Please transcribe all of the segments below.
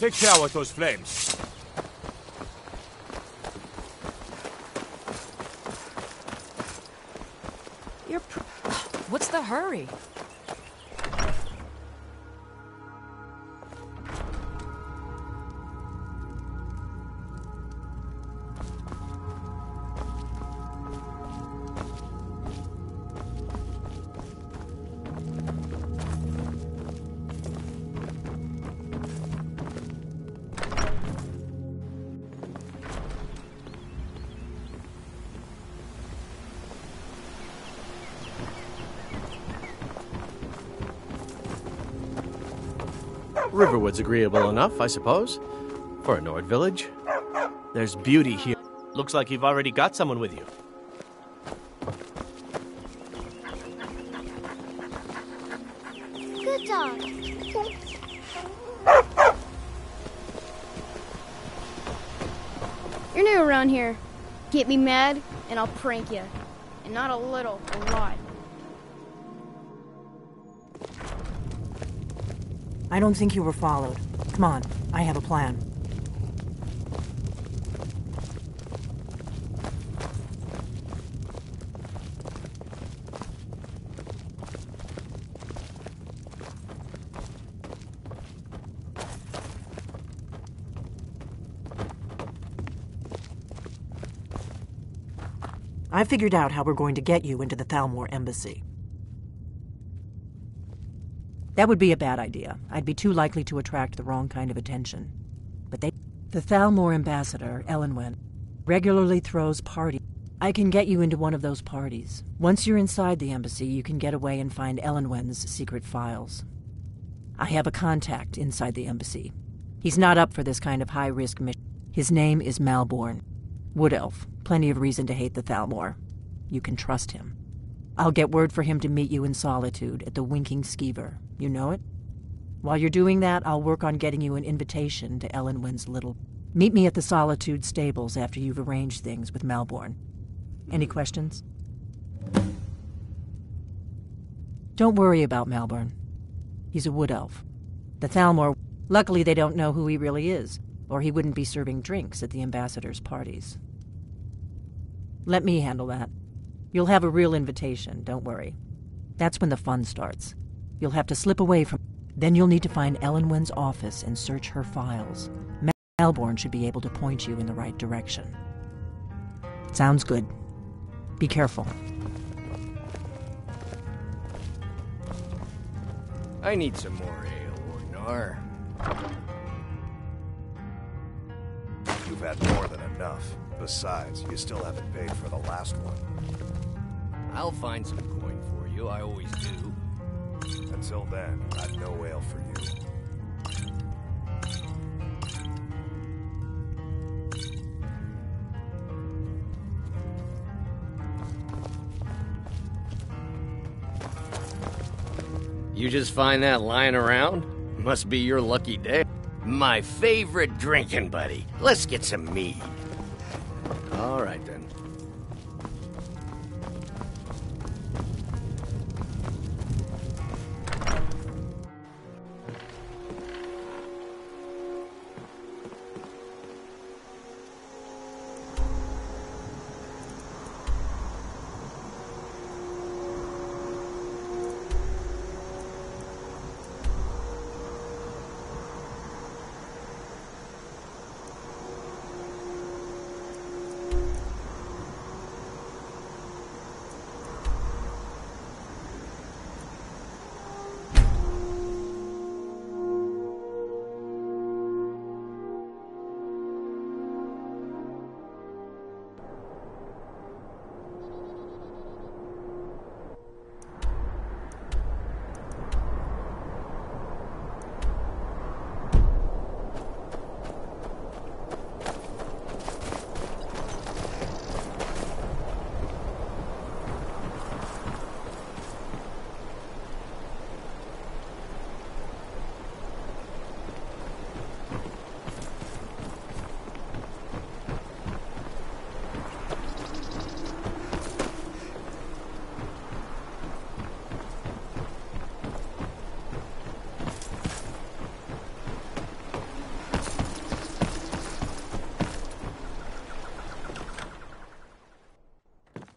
Take care with those flames. What's the hurry? Riverwood's agreeable enough, I suppose, for a Nord village. There's beauty here. Looks like you've already got someone with you. Good dog. You're new around here. Get me mad, and I'll prank you. And not a little, a lot. I don't think you were followed. Come on, I have a plan. I figured out how we're going to get you into the Thalmor embassy. That would be a bad idea. I'd be too likely to attract the wrong kind of attention. But the Thalmor ambassador, Elenwen, regularly throws parties. I can get you into one of those parties. Once you're inside the embassy, you can get away and find Elenwen's secret files. I have a contact inside the embassy. He's not up for this kind of high-risk mission. His name is Malborn. Wood Elf. Plenty of reason to hate the Thalmor. You can trust him. I'll get word for him to meet you in Solitude at the Winking Skeever. You know it? While you're doing that, I'll work on getting you an invitation to Elenwen's little... Meet me at the Solitude stables after you've arranged things with Malborn. Any questions? Don't worry about Malborn. He's a wood elf. The Thalmor... Luckily they don't know who he really is, or he wouldn't be serving drinks at the ambassador's parties. Let me handle that. You'll have a real invitation, don't worry. That's when the fun starts. You'll have to slip away from... Then you'll need to find Elenwen's office and search her files. Malborn should be able to point you in the right direction. Sounds good. Be careful. I need some more ale, Orgnar. You've had more than enough. Besides, you still haven't paid for the last one. I'll find some coin for you, I always do. Until then, I've no ale for you. You just find that lying around? Must be your lucky day. My favorite drinking buddy. Let's get some mead. All right, then.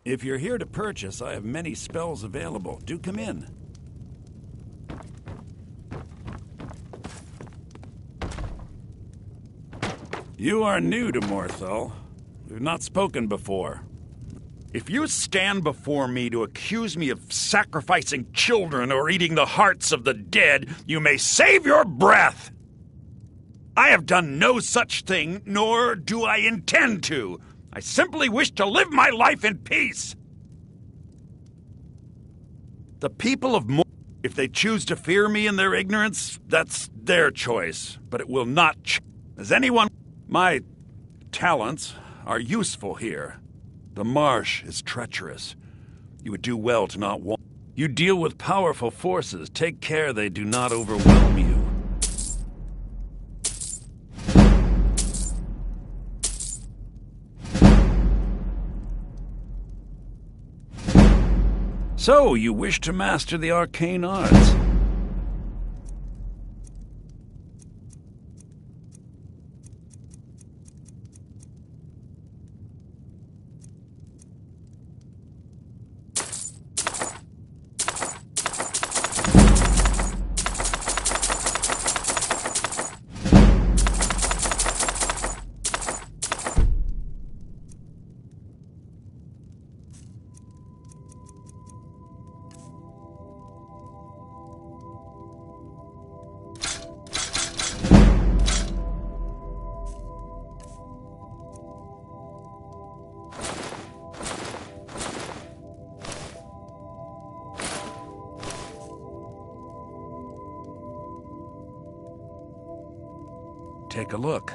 If you're here to purchase, I have many spells available. Do come in. You are new to Morthal. We've not spoken before. If you stand before me to accuse me of sacrificing children or eating the hearts of the dead, you may save your breath! I have done no such thing, nor do I intend to. I simply wish to live my life in peace. The people of if they choose to fear me in their ignorance, that's their choice. But it will not As anyone... My talents are useful here. The marsh is treacherous. You would do well to not walk. You deal with powerful forces. Take care they do not overwhelm you. So, you wish to master the arcane arts? Take a look.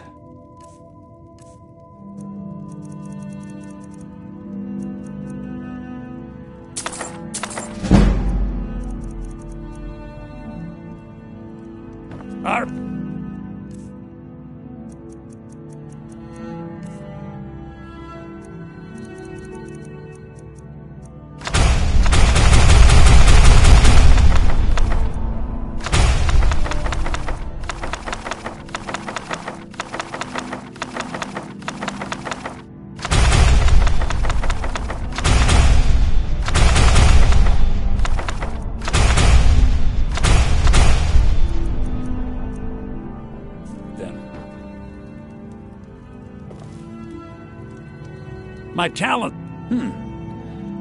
My talent.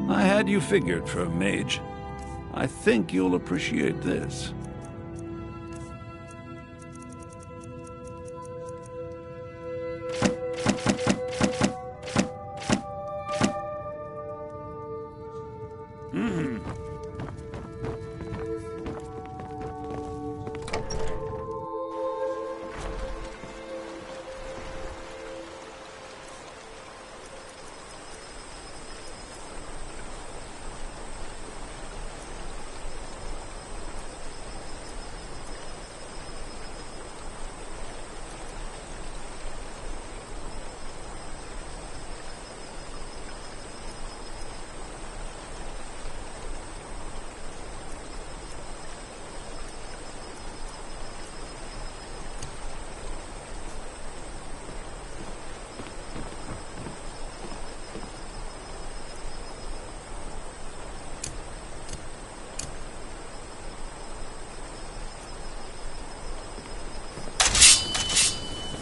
I had you figured for a mage. I think you'll appreciate this.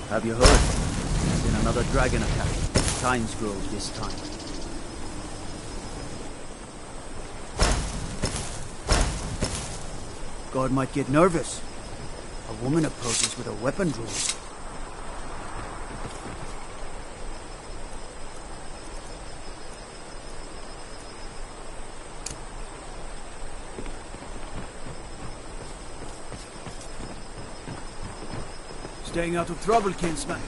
Have you heard? There's been another dragon attack. Times Grove this time. God might get nervous. A woman approaches with a weapon drawn. Staying out of trouble, kinsman.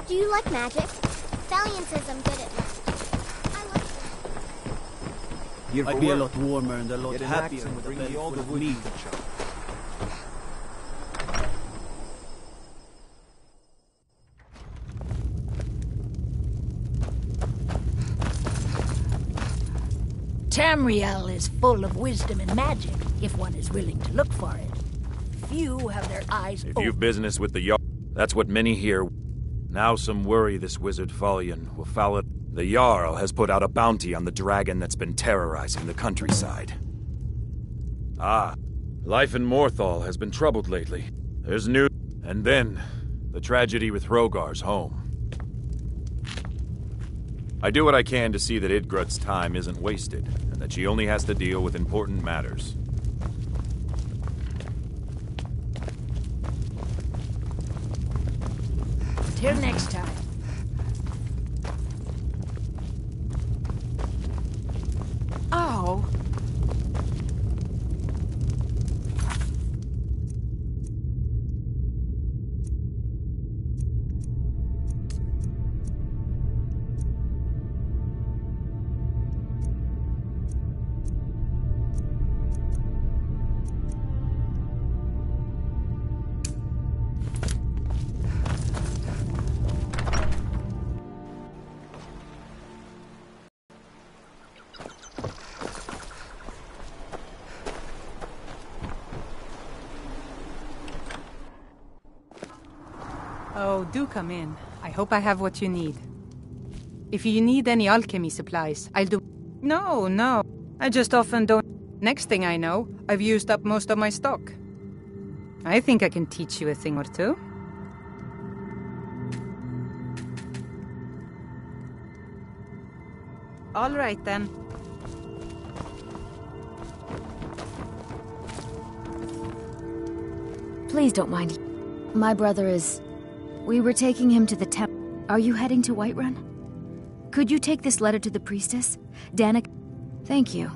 Do you like magic? Valiant says I'm good at magic. I'd be a lot warmer and a lot happier with a belly full of meat. Tamriel is full of wisdom and magic, if one is willing to look for it. Few have their eyes If open. you've business with the Jarl, that's what many hear. Now some worry this wizard Fallion will foul it. The Jarl has put out a bounty on the dragon that's been terrorizing the countryside. Ah, life in Morthal has been troubled lately. There's news, and then the tragedy with Hrogar's home. I do what I can to see that Idgrut's time isn't wasted, and that she only has to deal with important matters. Till next time. Oh. Oh, do come in. I hope I have what you need. If you need any alchemy supplies, I'll do... No. I just often don't... Next thing I know, I've used up most of my stock. I think I can teach you a thing or two. All right, then. Please don't mind. My brother is... We were taking him to the temple. Are you heading to Whiterun? Could you take this letter to the priestess? Danik? Thank you.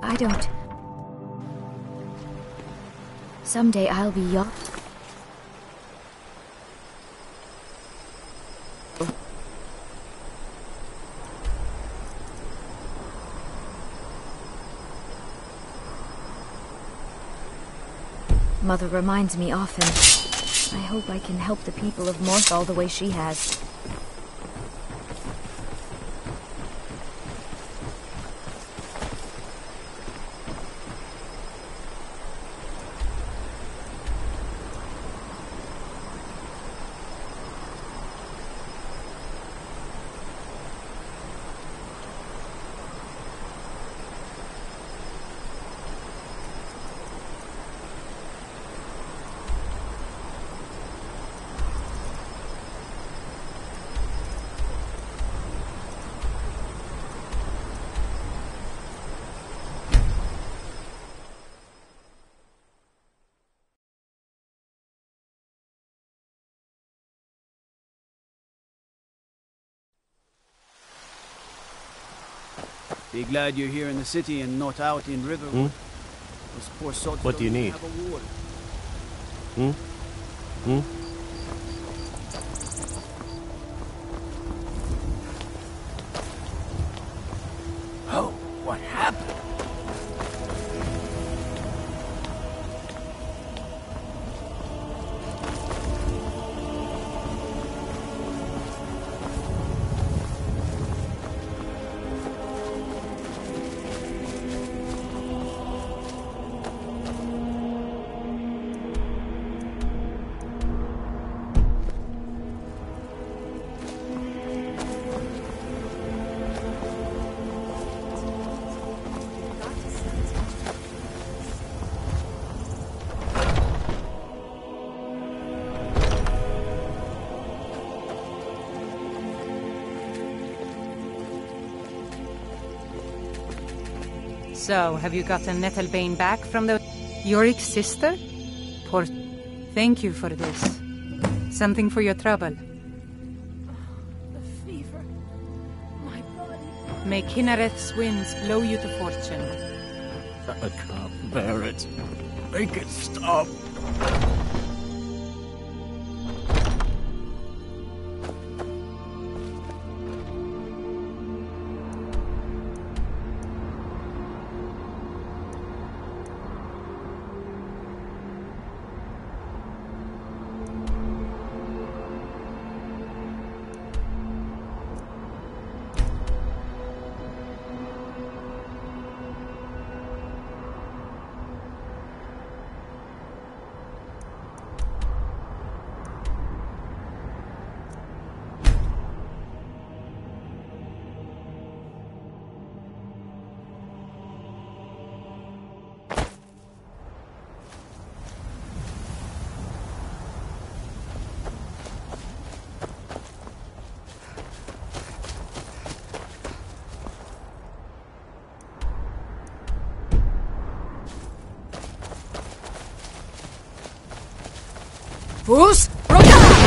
I don't... Someday I'll be young. Mother reminds me often. I hope I can help the people of Morthal the way she has. Be glad you're here in the city and not out in Riverwood. Those poor sods What do you don't need? have a ward. Oh, what happened? So, have you gotten Nettlebane back from the... Yorick's sister? Poor... Thank you for this. Something for your trouble. The fever. My body. May Kinnereth's winds blow you to fortune. I can't bear it. Make it stop. Fus Rota!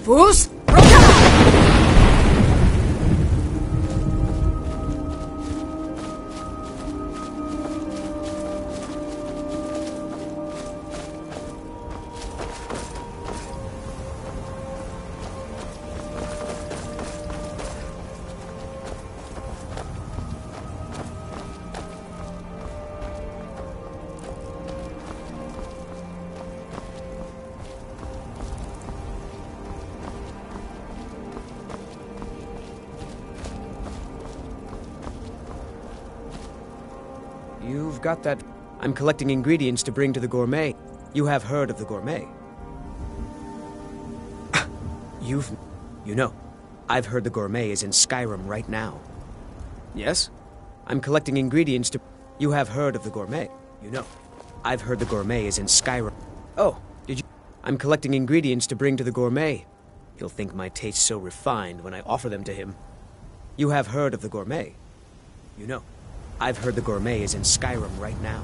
Fus Rota! You've got that. I'm collecting ingredients to bring to the gourmet. You have heard of the gourmet. You know, I've heard the gourmet is in Skyrim right now. Yes? I'm collecting ingredients to. You have heard of the gourmet. You know, I've heard the gourmet is in Skyrim. Oh, did you? I'm collecting ingredients to bring to the gourmet. He'll think my taste's so refined when I offer them to him. You have heard of the gourmet. You know, I've heard the gourmet is in Skyrim right now.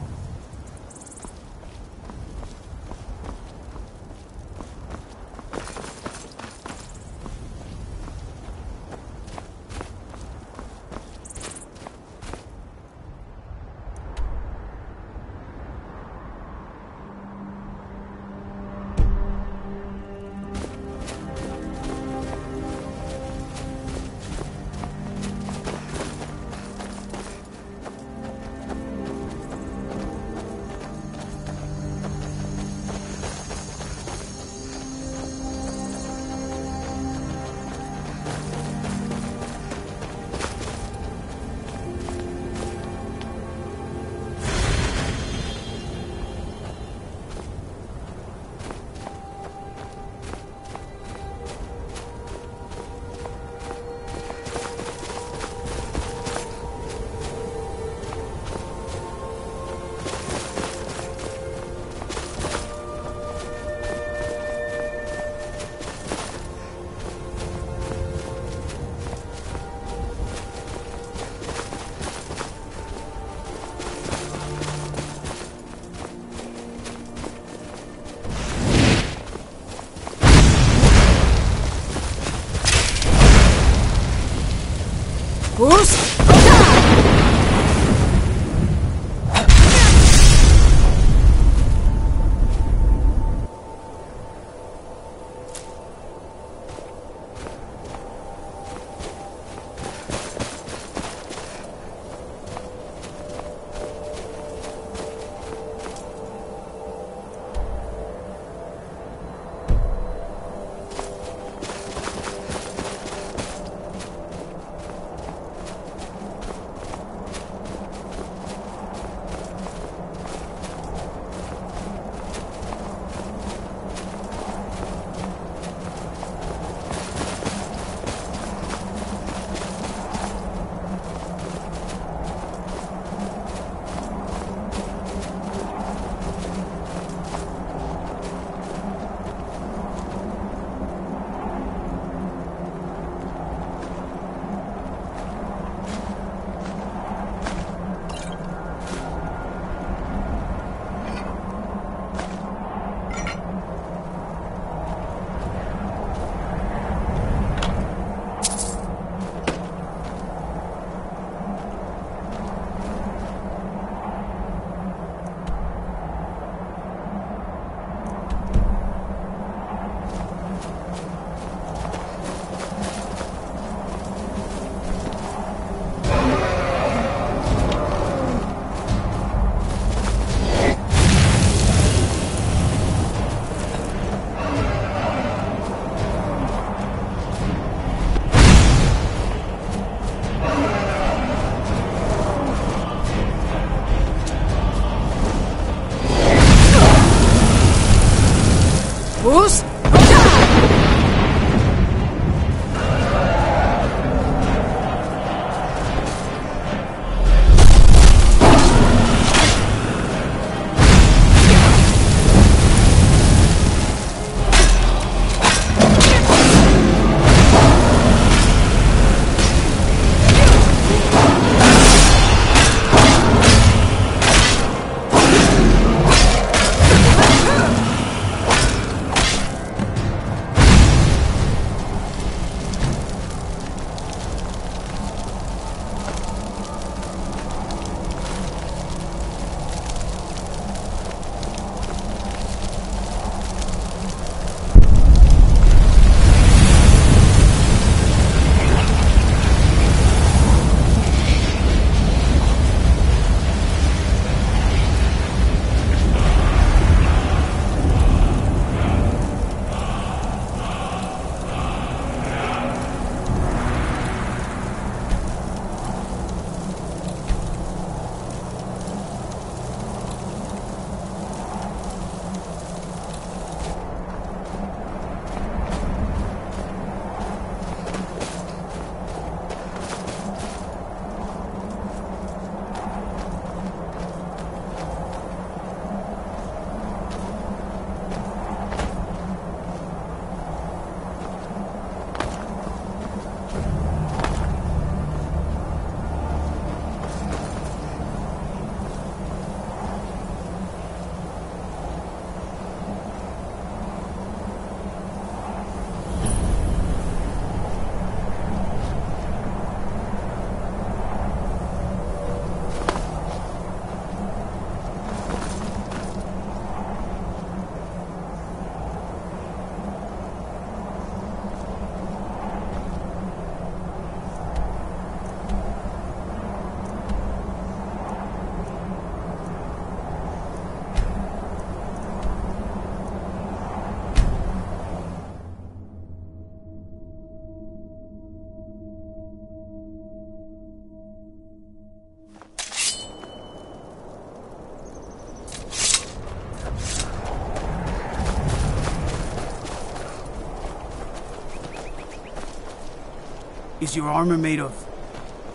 Is your armor made of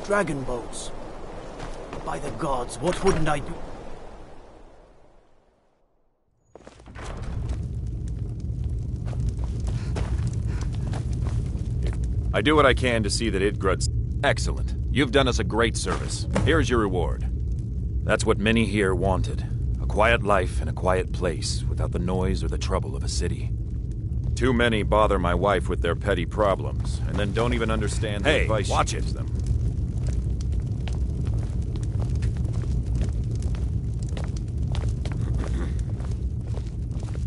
dragon bones? By the gods, what wouldn't I do? I do what I can to see that Idgrud's excellent. You've done us a great service. Here's your reward. That's what many here wanted. A quiet life in a quiet place, without the noise or the trouble of a city. Too many bother my wife with their petty problems, and then don't even understand the advice she gives them.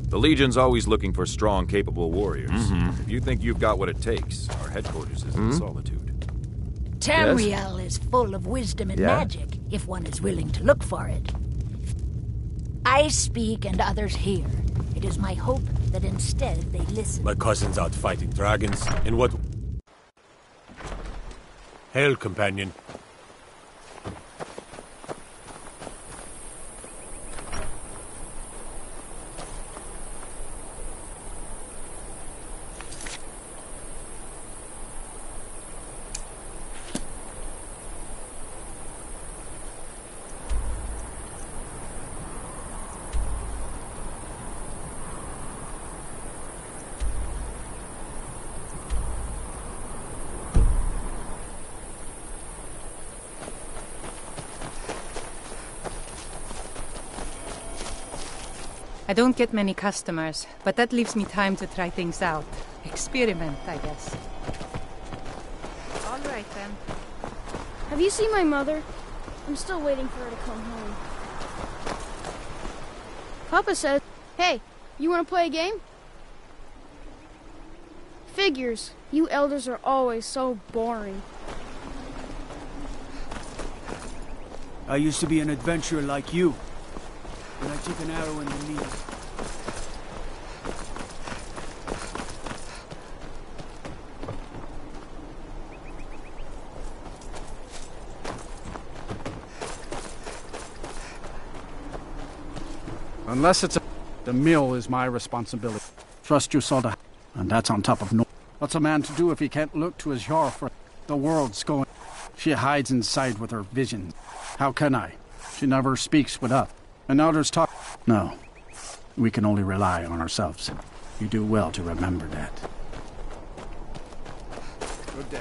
The Legion's always looking for strong, capable warriors. If you think you've got what it takes, our headquarters is in Solitude. Tamriel is full of wisdom and magic, if one is willing to look for it. I speak and others hear. It is my hope that instead they listen. My cousin's out fighting dragons. In what... Hail, companion. I don't get many customers, but that leaves me time to try things out. Experiment, I guess. All right, then. Have you seen my mother? I'm still waiting for her to come home. Papa says, hey, you want to play a game? Figures. You elders are always so boring. I used to be an adventurer like you. And I took an arrow in the knee. Unless it's the mill is my responsibility. Trust your soda, and that's on top of no. What's a man to do if he can't look to his Jar for the world's going? She hides inside with her visions. How can I? She never speaks with us. And others talk. No, we can only rely on ourselves. You do well to remember that. Good day.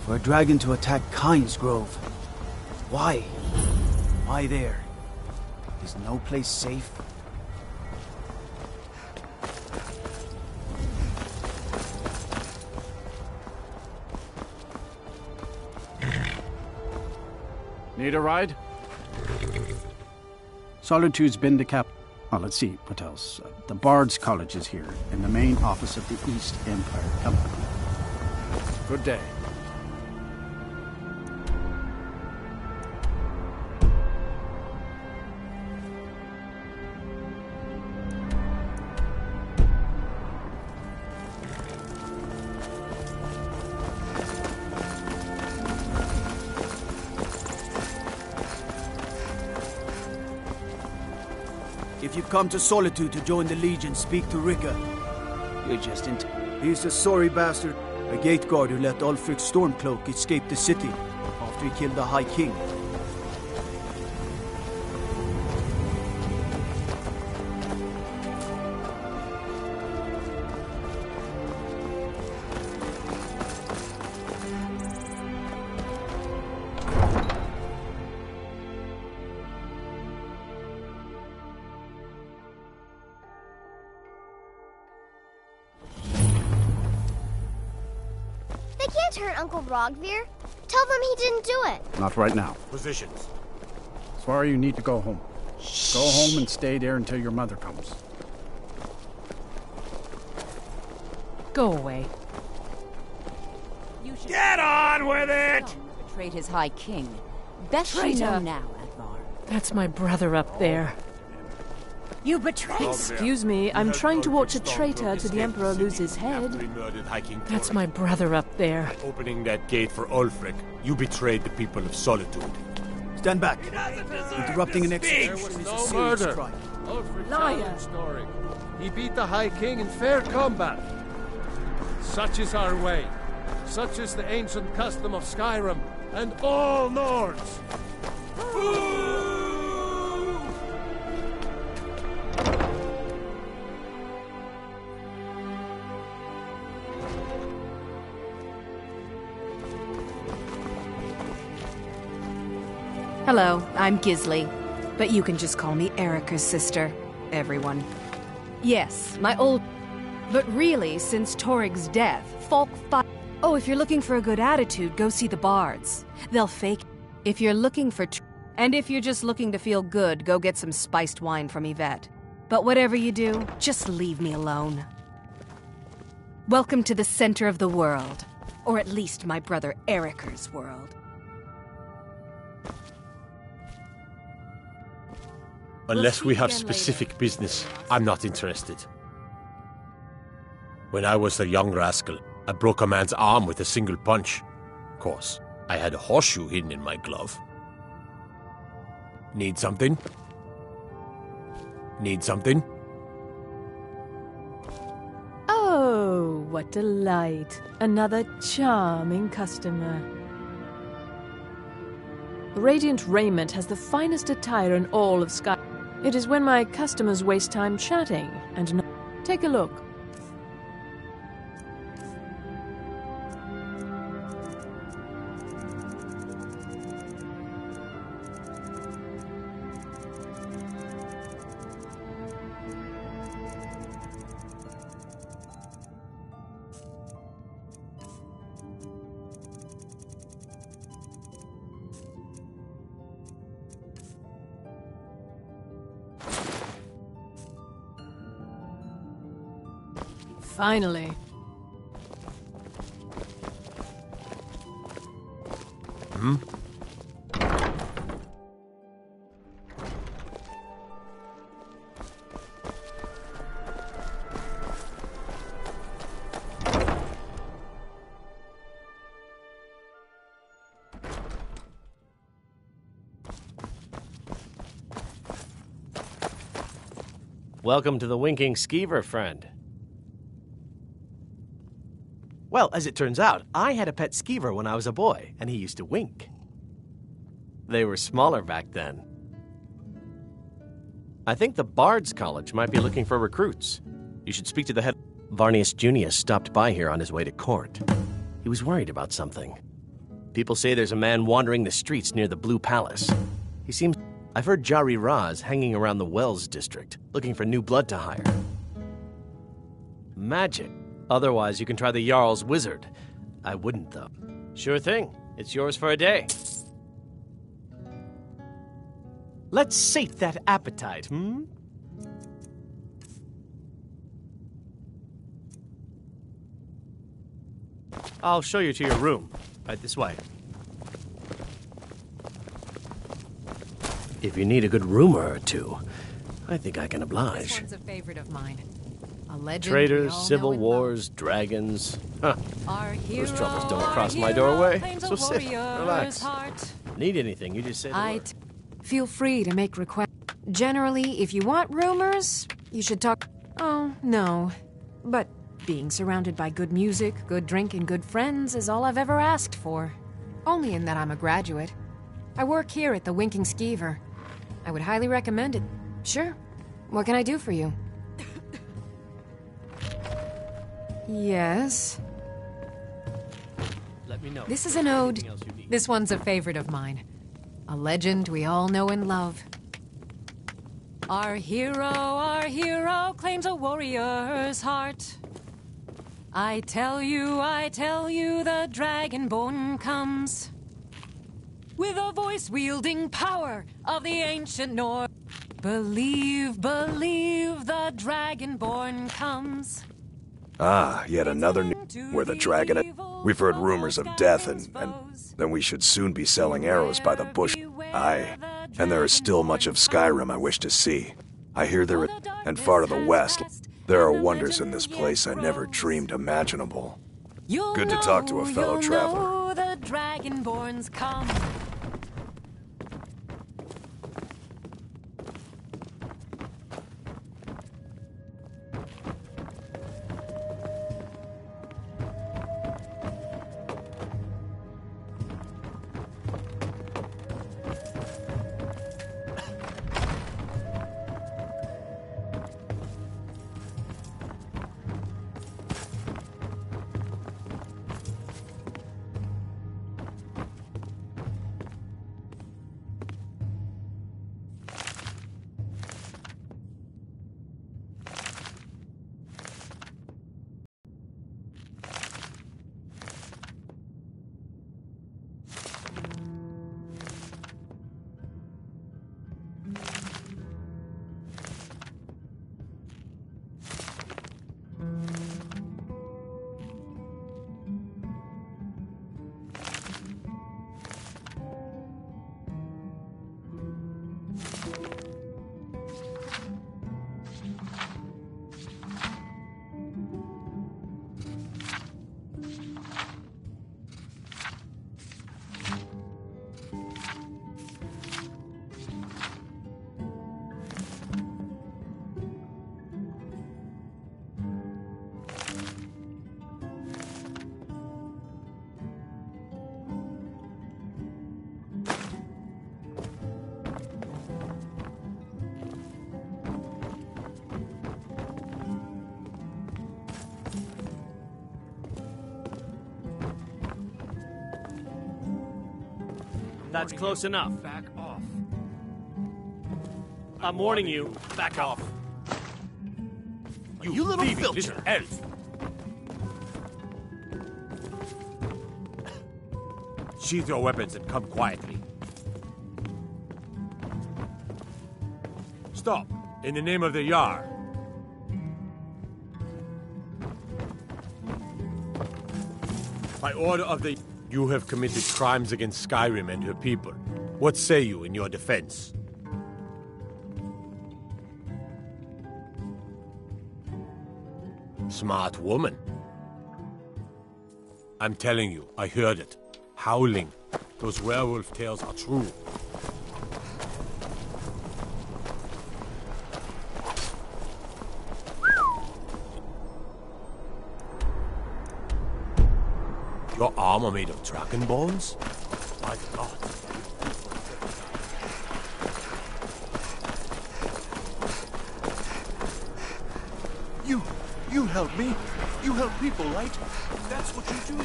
For a dragon to attack Kyne's Grove. Why? Why there? Is no place safe? Need a ride? Solitude's been to Cap... Oh, let's see, what else? The Bard's College is here, in the main office of the East Empire Company. Good day. If you've come to Solitude to join the Legion, speak to Ricka. You're just in... He's a sorry bastard. A gate guard who let Ulfric Stormcloak escape the city after he killed the High King. They can't hurt Uncle Rogvir. Tell them he didn't do it. Not right now. Positions. Swear you need to go home. Go home and stay there until your mother comes. Go away. You should Get on with it! betrayed his High King. Best you know now, Advar. That's my brother up there. You betrayed... Excuse me, I'm trying to watch a traitor to the Emperor lose his head. That's my brother up there. Opening that gate for Ulfric, you betrayed the people of Solitude. Stand back. Interrupting an execution is a serious crime. Ulfric liar. Story. He beat the High King in fair combat. Such is our way. Such is the ancient custom of Skyrim and all Nords. Hello, I'm Gisli, but you can just call me Erica's sister, everyone. Yes, my old... But really, since Torig's death, folk fight... Oh, if you're looking for a good attitude, go see the bards. They'll fake... If you're looking for... And if you're just looking to feel good, go get some spiced wine from Yvette. But whatever you do, just leave me alone. Welcome to the center of the world. Or at least my brother Erica's world. Unless we have specific business, I'm not interested. When I was a young rascal, I broke a man's arm with a single punch. Of course, I had a horseshoe hidden in my glove. Need something? Need something? Oh, what delight. Another charming customer. Radiant Raiment has the finest attire in all of Sky. It is when my customers waste time chatting and not... Take a look. Finally. Hmm? Welcome to the Winking Skeever, friend. Well, as it turns out, I had a pet skeever when I was a boy, and he used to wink. They were smaller back then. I think the Bard's College might be looking for recruits. You should speak to the head. Varnius Junius stopped by here on his way to court. He was worried about something. People say there's a man wandering the streets near the Blue Palace. He seems... I've heard Jari Raz hanging around the Wells district, looking for new blood to hire. Magic. Otherwise, you can try the Jarl's Wizard. I wouldn't, though. Sure thing. It's yours for a day. Let's sate that appetite, hmm? I'll show you to your room. Right this way. If you need a good rumor or two, I think I can oblige. This one's a favorite of mine. A legend. Traitors, civil wars, dragons. Huh. Those troubles don't cross my doorway. So sit, relax. Need anything, you just say the word. Feel free to make requests. Generally, if you want rumors, you should talk... Oh, no. But being surrounded by good music, good drink, and good friends is all I've ever asked for. Only in that I'm a graduate. I work here at the Winking Skeever. I would highly recommend it. Sure. What can I do for you? Yes. Let me know. This is an ode. This one's a favorite of mine. A legend we all know and love. Our hero claims a warrior's heart. I tell you, the Dragonborn comes. With a voice-wielding power of the ancient North. Believe, the Dragonborn comes. Ah, yet another where the dragon... We've heard rumors of death and then we should soon be selling arrows by the bush. Aye, and there is still much of Skyrim I wish to see. I hear there and far to the west, there are wonders in this place I never dreamed imaginable. Good to talk to a fellow traveler. The Dragonborns come. That's close enough. Back off. I'm warning you. Back off. You little filcher elf! Sheath your weapons and come quietly. Stop! In the name of the Jarl. By order of the... You have committed crimes against Skyrim and her people. What say you in your defense? Smart woman. I'm telling you, I heard it. Howling. Those werewolf tales are true. Your armor made of dragon bones? My God. You help me. You help people, right? That's what you do.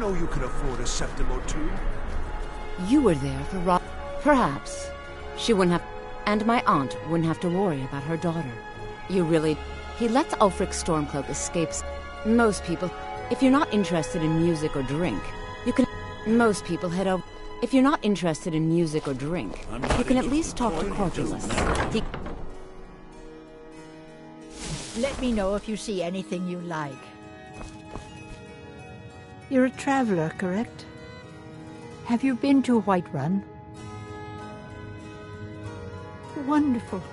You could afford a septim or two. You were there for Perhaps. She wouldn't have... And my aunt wouldn't have to worry about her daughter. You really... He lets Ulfric's Stormcloak escape. Most people... If you're not interested in music or drink, you can... Most people head over... If you're not interested in music or drink, you can at least talk to Corpulus. Let me know if you see anything you like. You're a traveler, correct? Have you been to Whiterun? Wonderful.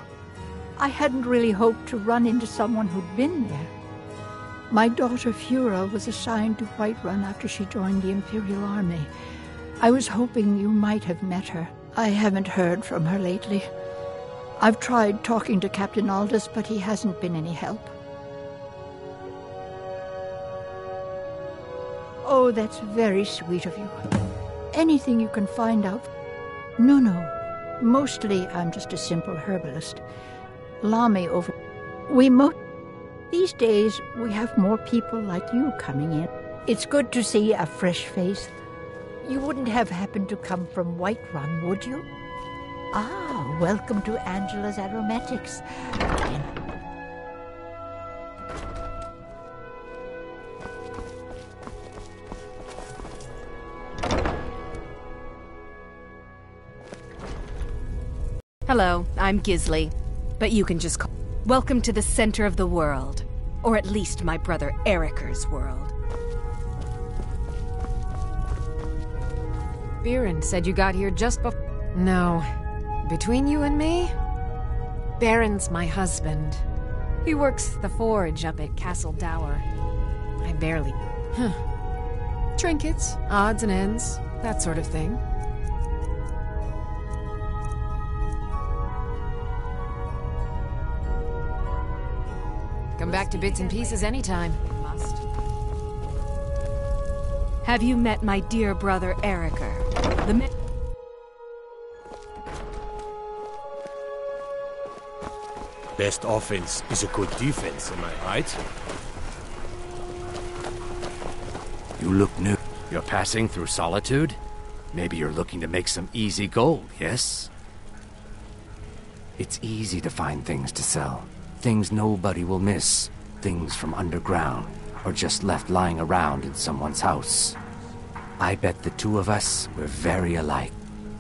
I hadn't really hoped to run into someone who'd been there. My daughter Fura was assigned to Whiterun after she joined the Imperial Army. I was hoping you might have met her. I haven't heard from her lately. I've tried talking to Captain Aldous, but he hasn't been any help. Oh, that's very sweet of you. Anything you can find out? No. Mostly, I'm just a simple herbalist. Lami over... These days, we have more people like you coming in. It's good to see a fresh face. You wouldn't have happened to come from Whiterun, would you? Ah, welcome to Angela's Aromatics. Hello, I'm Gisli, but you can just call... Welcome to the center of the world. Or at least my brother Eriker's world. Viren said you got here just before... No. Between you and me? Baron's my husband. He works the forge up at Castle Dower. I barely... Trinkets, odds and ends, that sort of thing. Come back to bits and pieces anytime. Must. Have you met my dear brother Eriker? Best offense is a good defense, am I right? You look new. You're passing through Solitude? Maybe you're looking to make some easy gold, yes? It's easy to find things to sell. Things nobody will miss. Things from underground, or just left lying around in someone's house. I bet the two of us were very alike.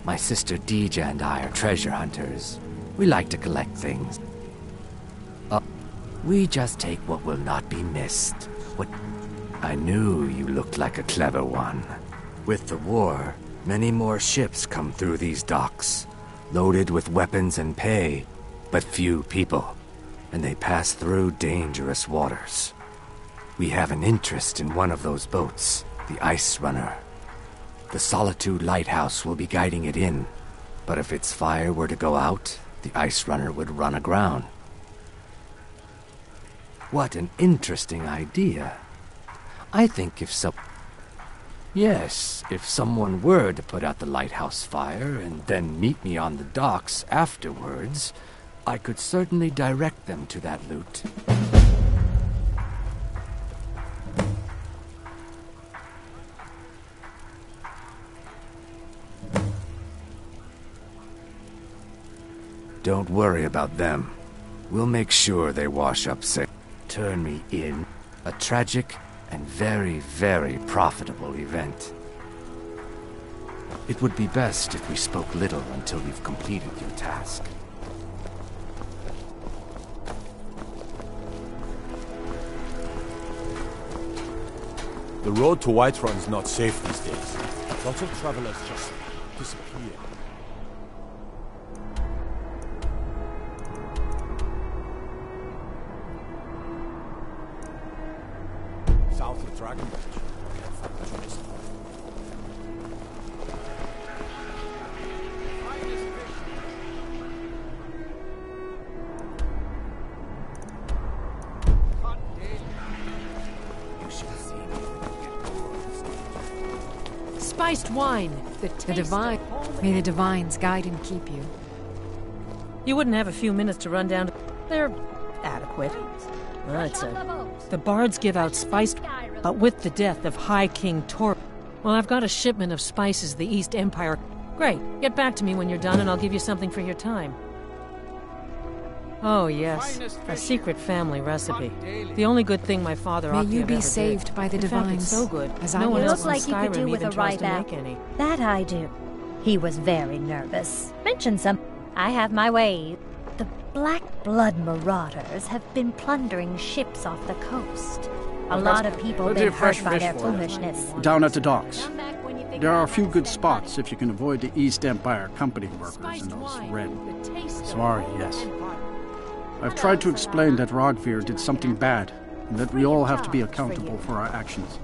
My sister Deja and I are treasure hunters. We like to collect things. We just take what will not be missed. What... I knew you looked like a clever one. With the war, many more ships come through these docks, loaded with weapons and pay, but few people. And they pass through dangerous waters. We have an interest in one of those boats, the Ice Runner. The Solitude Lighthouse will be guiding it in, but if its fire were to go out, the Ice Runner would run aground. What an interesting idea. I think if someone were to put out the lighthouse fire and then meet me on the docks afterwards, I could certainly direct them to that loot. Don't worry about them. We'll make sure they wash up safe. Turn me in. A tragic and very, very profitable event. It would be best if we spoke little until you've completed your task. The road to Whiterun is not safe these days. Lots of travelers just disappear. South of Dragon Bridge. Spiced wine. The divine. May the divines guide and keep you. You wouldn't have a few minutes to run down to... They're adequate. The bards give out spice, but with the death of High King Tor. Well, I've got a shipment of spices the East Empire. Great. Get back to me when you're done and I'll give you something for your time. Oh, yes. A secret family recipe. The only good thing my father May ought to you have be ever saved did. by the In fact, divines. it's so good. As no I one am. else in Looks like you could Skyrim do with even a tries to right make any. That I do. He was very nervous. Mention some. I have my ways. The Black Blood Marauders have been plundering ships off the coast. A lot of people Plenty been of fresh hurt by fish their for you. foolishness. Down at the docks. There are a few good spots if you can avoid the East Empire company workers and those red. Sorry, yes. I've tried to explain that Rogvir did something bad, and that we all have to be accountable for our actions.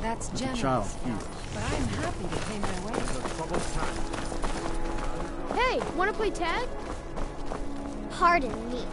That's The generous. child hears. But I'm happy to pay my way. Hey, wanna play tag? Pardon me.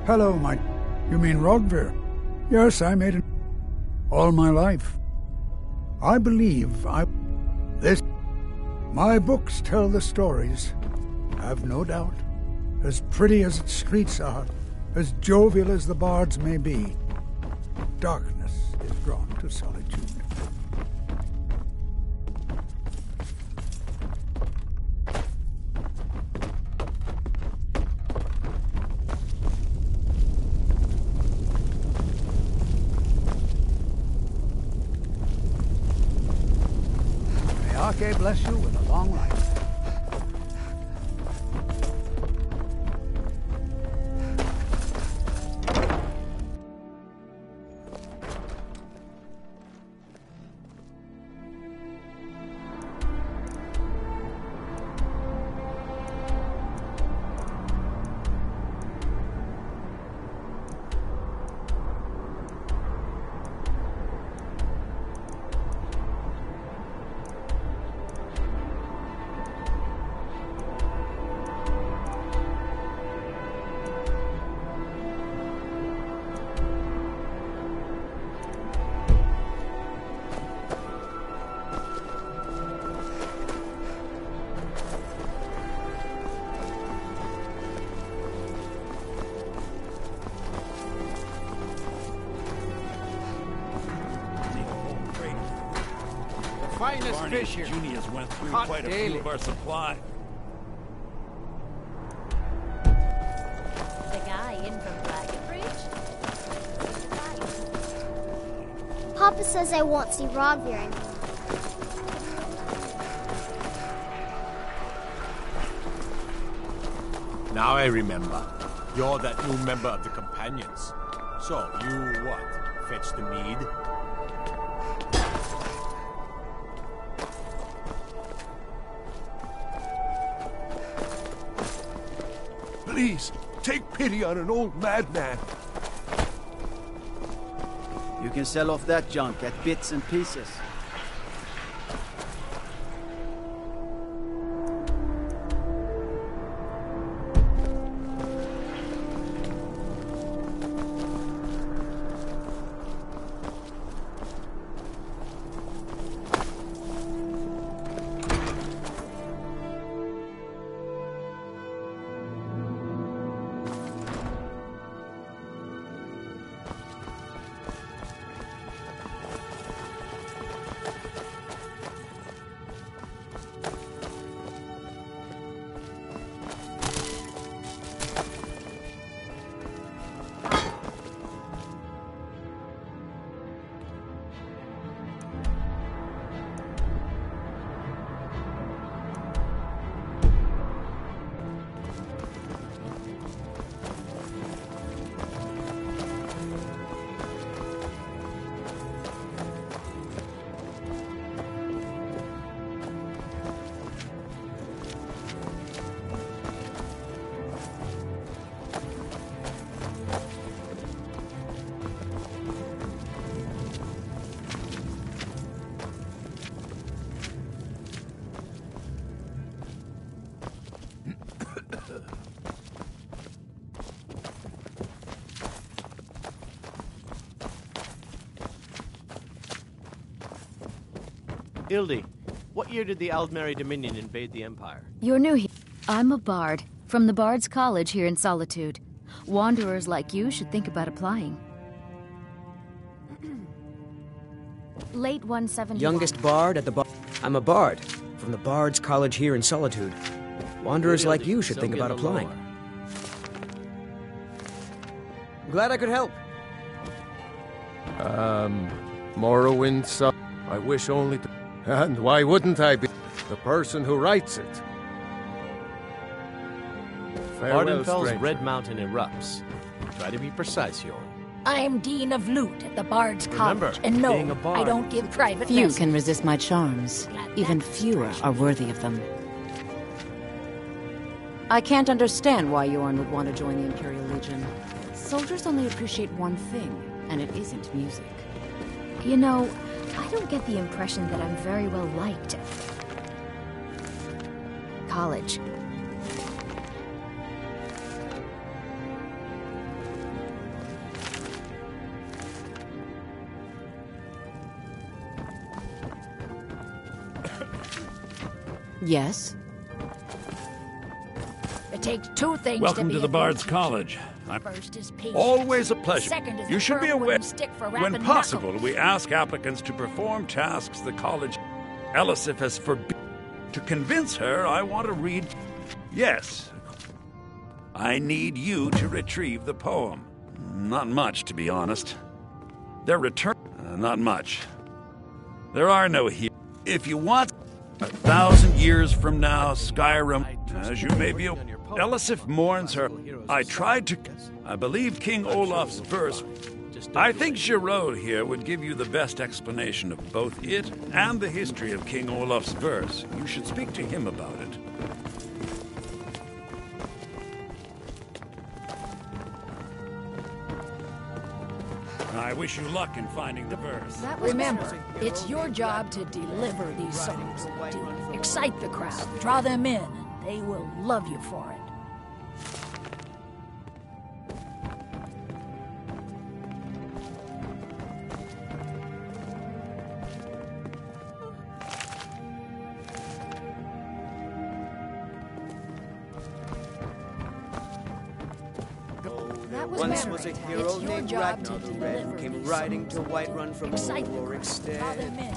Hello, You mean Rogvir? Yes, I made it all my life. I believe My books tell the stories. I've no doubt. As pretty as its streets are, as jovial as the bards may be, darkness is drawn to solitude. May Arche bless you with a long life. finest fish here. Juniors went through Caught quite a daily. few of our supply. The guy in from Blackenbridge? Papa says I won't see Rogvir anymore. Now I remember. You're that new member of the Companions. So, you what? Fetch the mead? Please, take pity on an old madman. You can sell off that junk at bits and pieces. Ildi, what year did the Aldmeri Dominion invade the Empire? You're new here. I'm a bard, from the Bard's College here in Solitude. Wanderers like you should think about applying. Late 171. Youngest bard at the bar. I'm a bard, from the Bard's College here in Solitude. Wanderers like you should think about applying. Glad I could help. Morrowind, son. I wish only to... And why wouldn't I be the person who writes it? Farewell, Ardenfel's stranger. Red Mountain erupts. Try to be precise, Yorn. I'm Dean of Loot at the Bard's College, and being no, a bard. I don't give private Few lessons. can resist my charms. Even fewer are worthy of them. I can't understand why Yorn would want to join the Imperial Legion. Soldiers only appreciate one thing, and it isn't music. You know, I don't get the impression that I'm very well liked. College. Yes? It takes two things Welcome to be to the a Bard's good College. First is patience. Always a pleasure. Second is You a should be firm aware, wooden stick for when rapping possible, knuckles. we ask applicants to perform tasks the college Elisif has forbidden. To convince her, I want to read... Yes. I need you to retrieve the poem. Not much, to be honest. Their return... not much. There are no heroes. If you want... 1,000 years from now, Skyrim, as you may be aware, Elisif mourns her. I tried to... I believe King Olaf's verse... I think Giraud here would give you the best explanation of both it and the history of King Olaf's verse. You should speak to him about it. I wish you luck in finding the verse. Remember, it's your job to deliver these songs, to excite the crowd, draw them in, and they will love you for it. Once was a hero named Ragnar the Red who came riding to Whiterun from Excite the crowd, draw them in.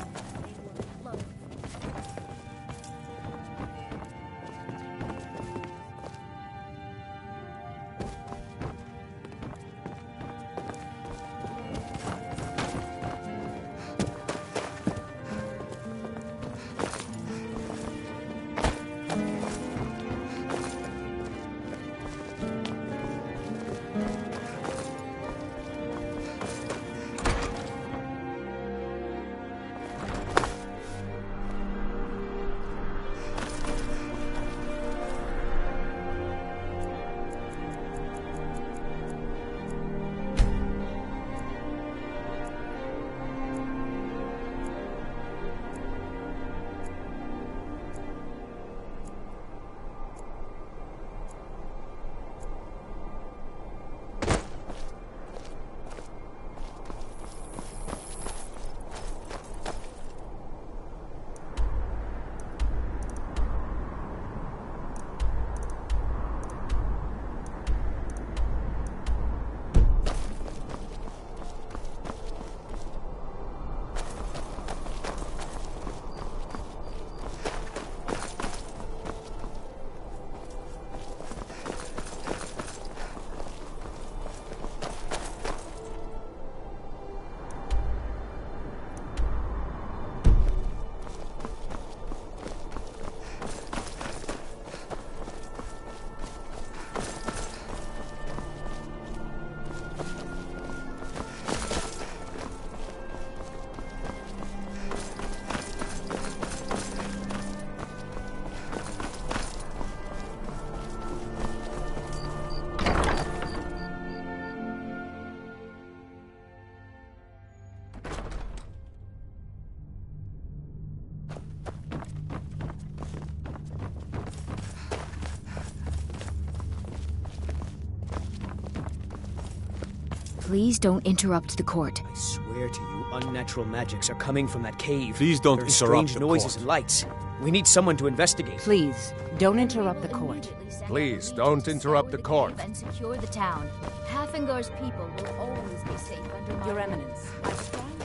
Please don't interrupt the court. I swear to you, unnatural magics are coming from that cave. Please don't There's interrupt strange the noises court. and lights. We need someone to investigate. Please, don't interrupt the court. Please, don't interrupt the court. And secure the town. Hafingar's people will always be safe under my... Your Eminence, I strongly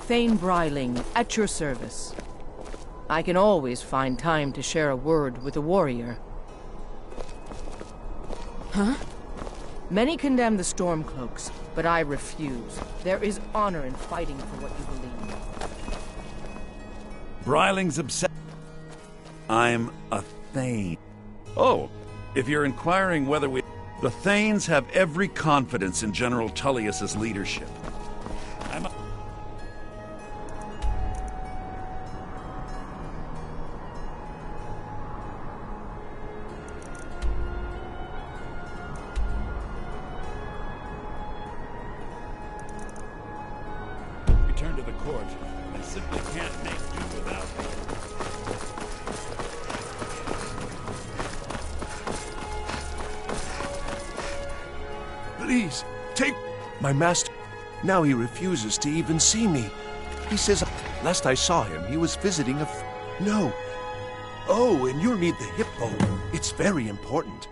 Thane Bryling, at your service. I can always find time to share a word with a warrior. Huh? Many condemn the Stormcloaks, but I refuse. There is honor in fighting for what you believe. Bryling's upset. I'm a Thane. Oh, if you're inquiring whether we... The Thanes have every confidence in General Tullius's leadership. Return to the court. I simply can't make do without it. Please, take my master. Now he refuses to even see me. He says, last I saw him, he was visiting a No. Oh, and you'll need the hippo. It's very important.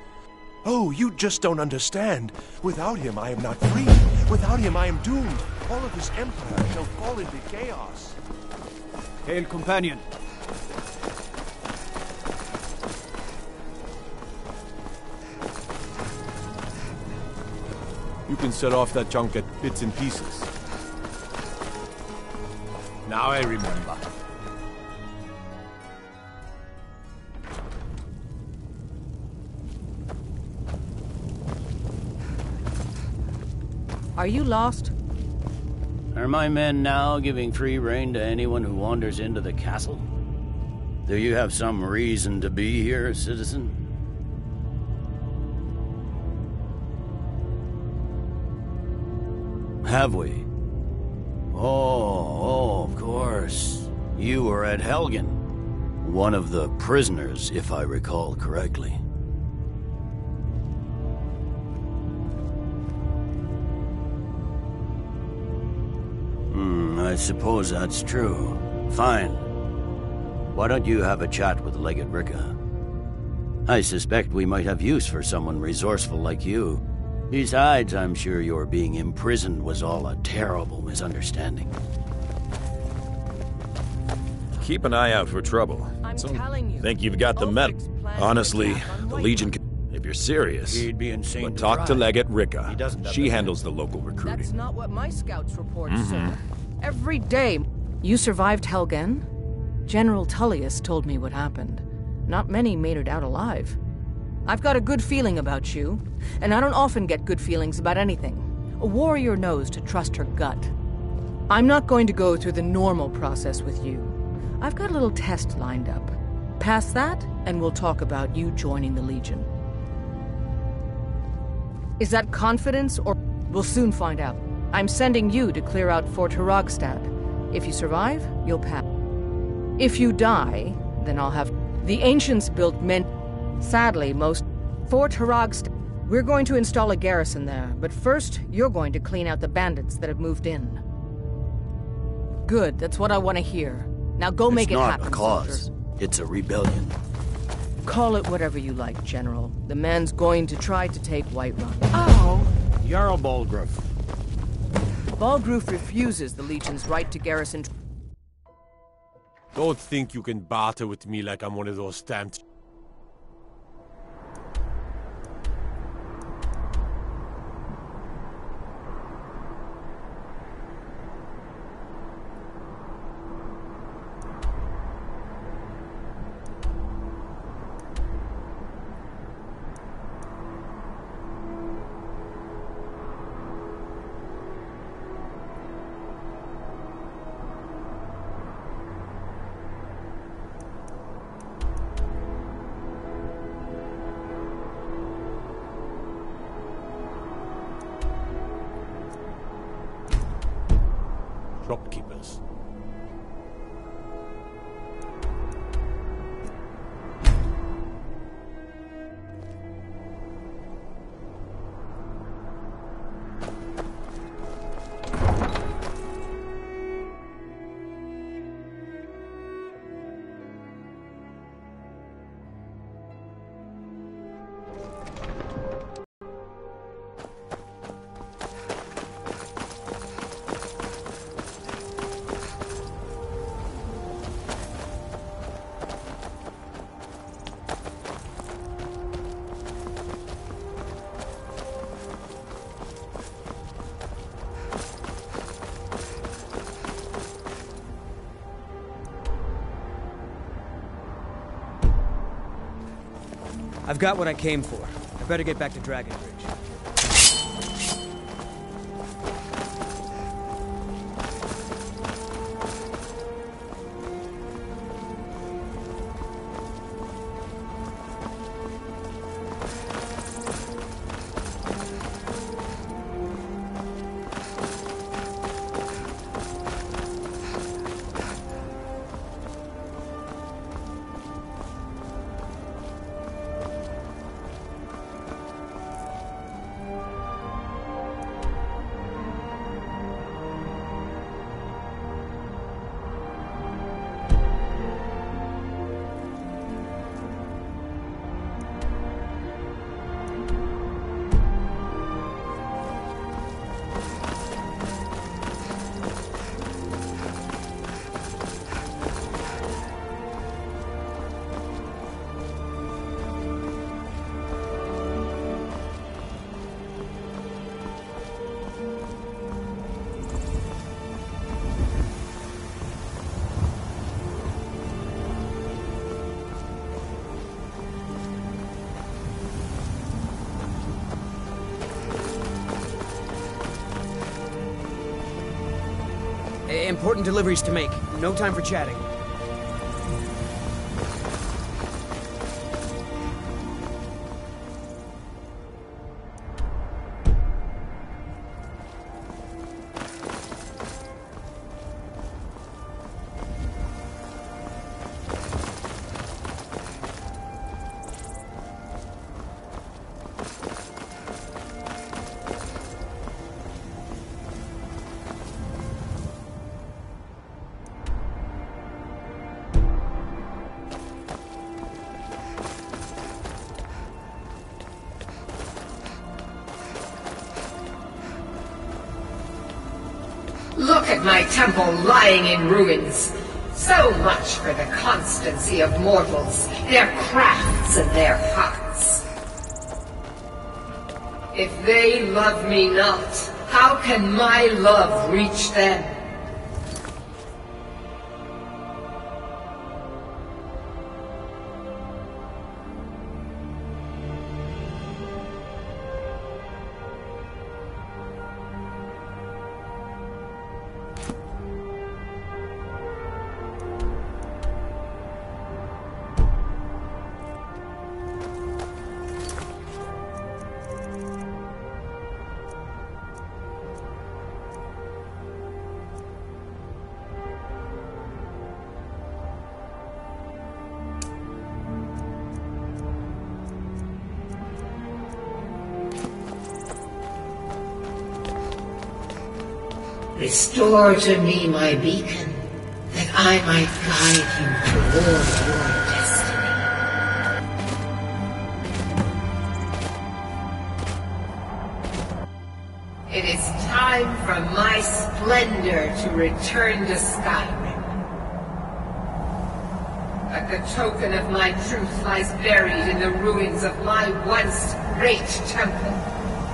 Oh, you just don't understand. Without him, I am not free. Without him, I am doomed. All of his empire shall fall into chaos. Hail, companion. You can set off that junk at bits and pieces. Now I remember. Are you lost? Are my men now giving free rein to anyone who wanders into the castle? Do you have some reason to be here, citizen? Have we? Oh, of course. You were at Helgen. One of the prisoners, if I recall correctly. I suppose that's true. Fine. Why don't you have a chat with Legate Ricca? I suspect we might have use for someone resourceful like you. Besides, I'm sure your being imprisoned was all a terrible misunderstanding. Keep an eye out for trouble. I'm telling you. Think you've got the medal. Honestly, the Legion can... If you're serious, He'd be insane but to talk to try. Legate He Ricca. doesn't have She the handles the local recruiting. That's not what my scouts report, sir. Every day. You survived Helgen? General Tullius told me what happened. Not many made it out alive. I've got a good feeling about you, and I don't often get good feelings about anything. A warrior knows to trust her gut. I'm not going to go through the normal process with you. I've got a little test lined up. Pass that, and we'll talk about you joining the Legion. Is that confidence, or... We'll soon find out. I'm sending you to clear out Fort Hrogstad. If you survive, you'll pass. If you die, then I'll have... The ancients built men... Sadly, most... Fort Hrogstad... We're going to install a garrison there, but first, you're going to clean out the bandits that have moved in. Good, that's what I want to hear. Now go make it happen, It's not a cause. soldier. It's a rebellion. Call it whatever you like, General. The man's going to try to take Whiterun. Oh! Jarl Balgruuf. Balgruuf refuses the Legion's right to garrison... Don't think you can barter with me like I'm one of those stamped... shopkeepers. I've got what I came for. I better get back to Dragon Bridge. Important deliveries to make. No time for chatting. Look at my temple lying in ruins. So much for the constancy of mortals, their crafts and their hearts. If they love me not, how can my love reach them? Restore to me my beacon, that I might guide him toward your destiny. It is time for my splendor to return to Skyrim. But the token of my truth lies buried in the ruins of my once great temple,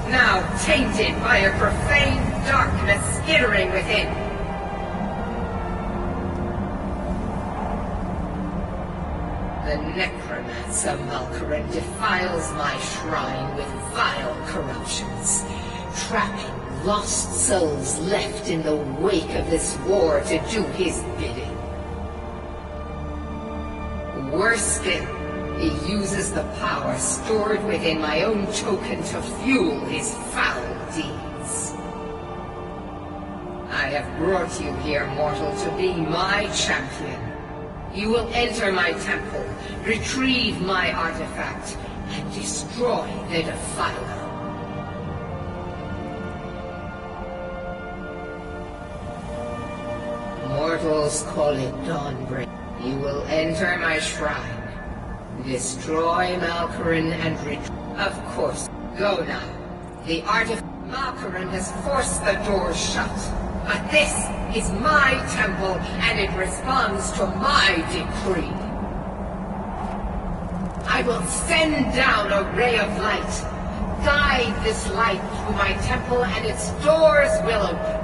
now tainted by a profane darkness skittering within. The necromancer Malkaran defiles my shrine with vile corruptions, trapping lost souls left in the wake of this war to do his bidding. Worse still, he uses the power stored within my own token to fuel his foul deeds. I have brought you here, mortal, to be my champion. You will enter my temple, retrieve my artifact, and destroy the Defiler. Mortals call it Dawnbreak. You will enter my shrine, destroy Malkarin, and of course, go now. The artifact Malkarin has forced the doors shut. But this is my temple, and it responds to my decree. I will send down a ray of light. Guide this light through my temple, and its doors will open.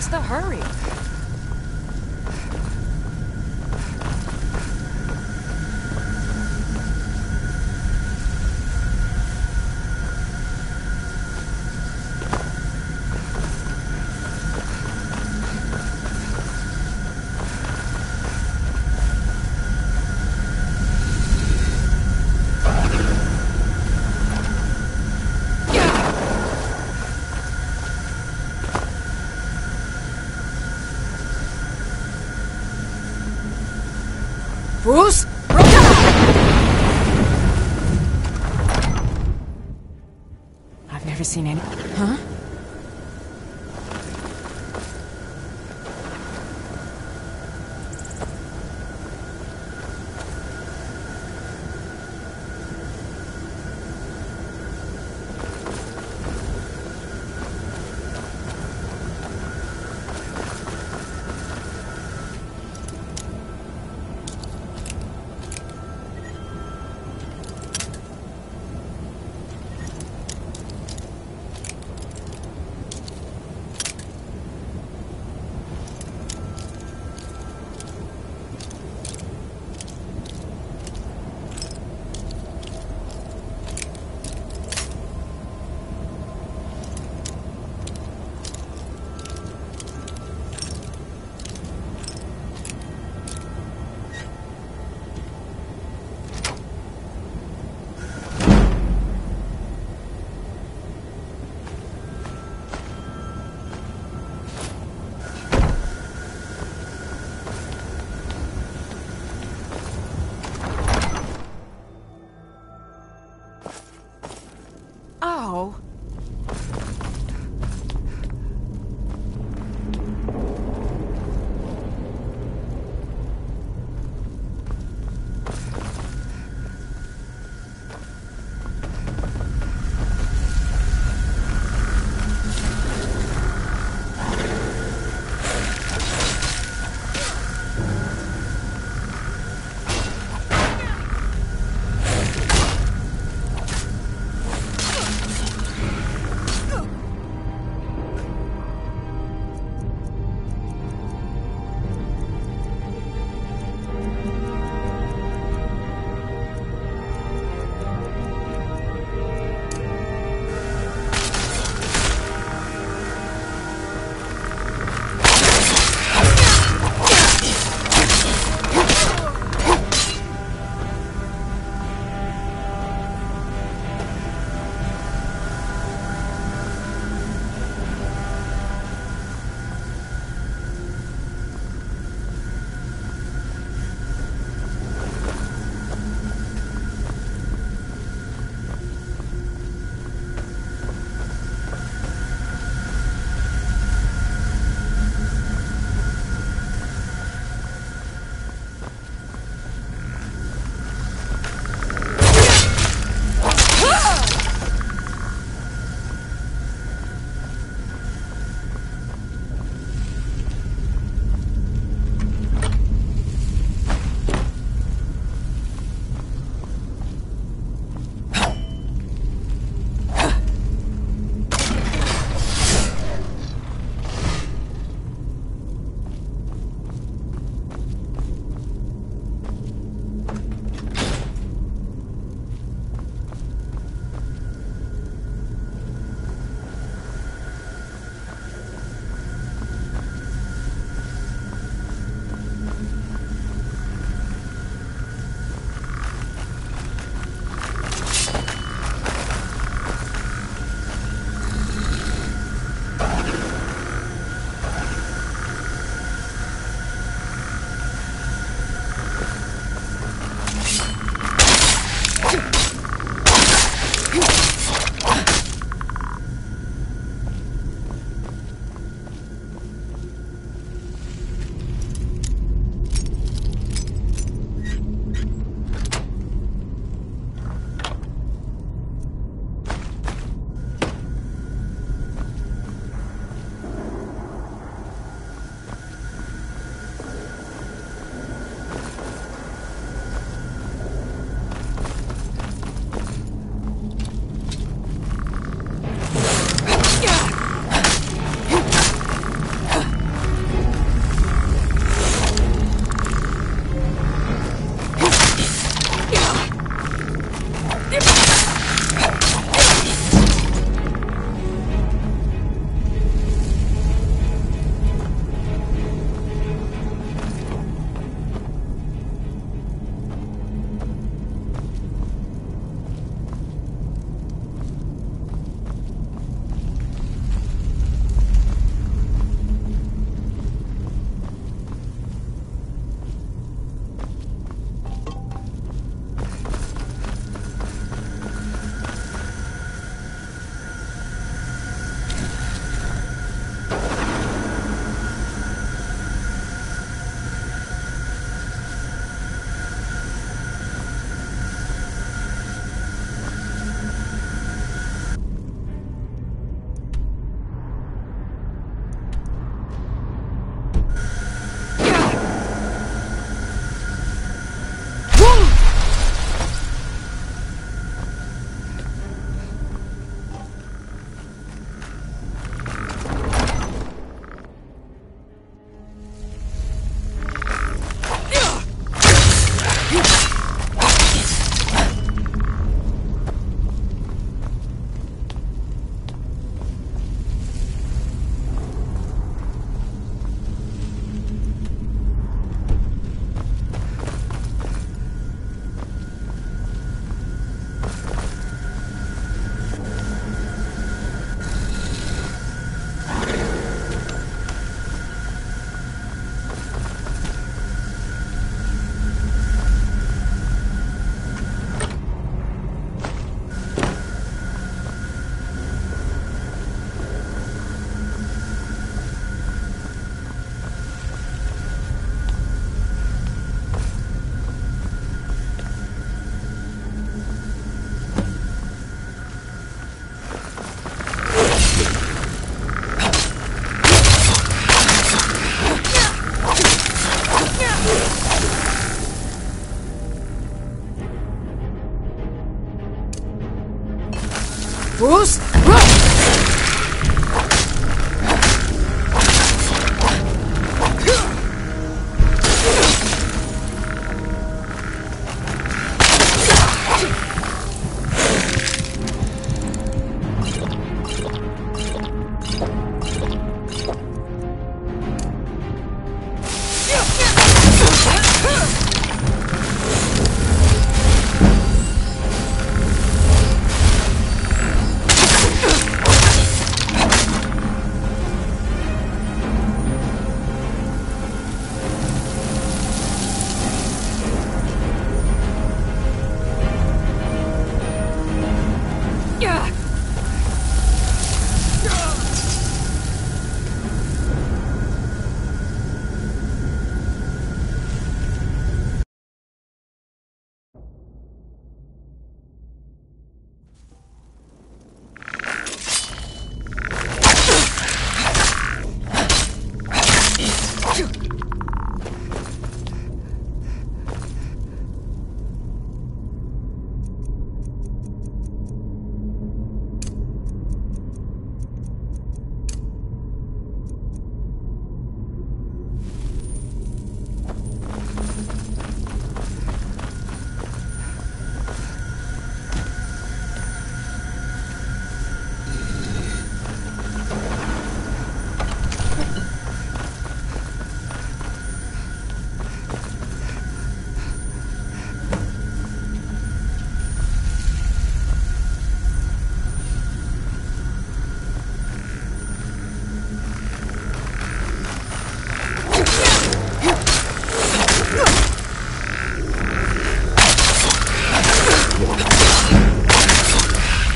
What's the hurry? Bruce? I've never seen any... Huh? Oh. Bruce?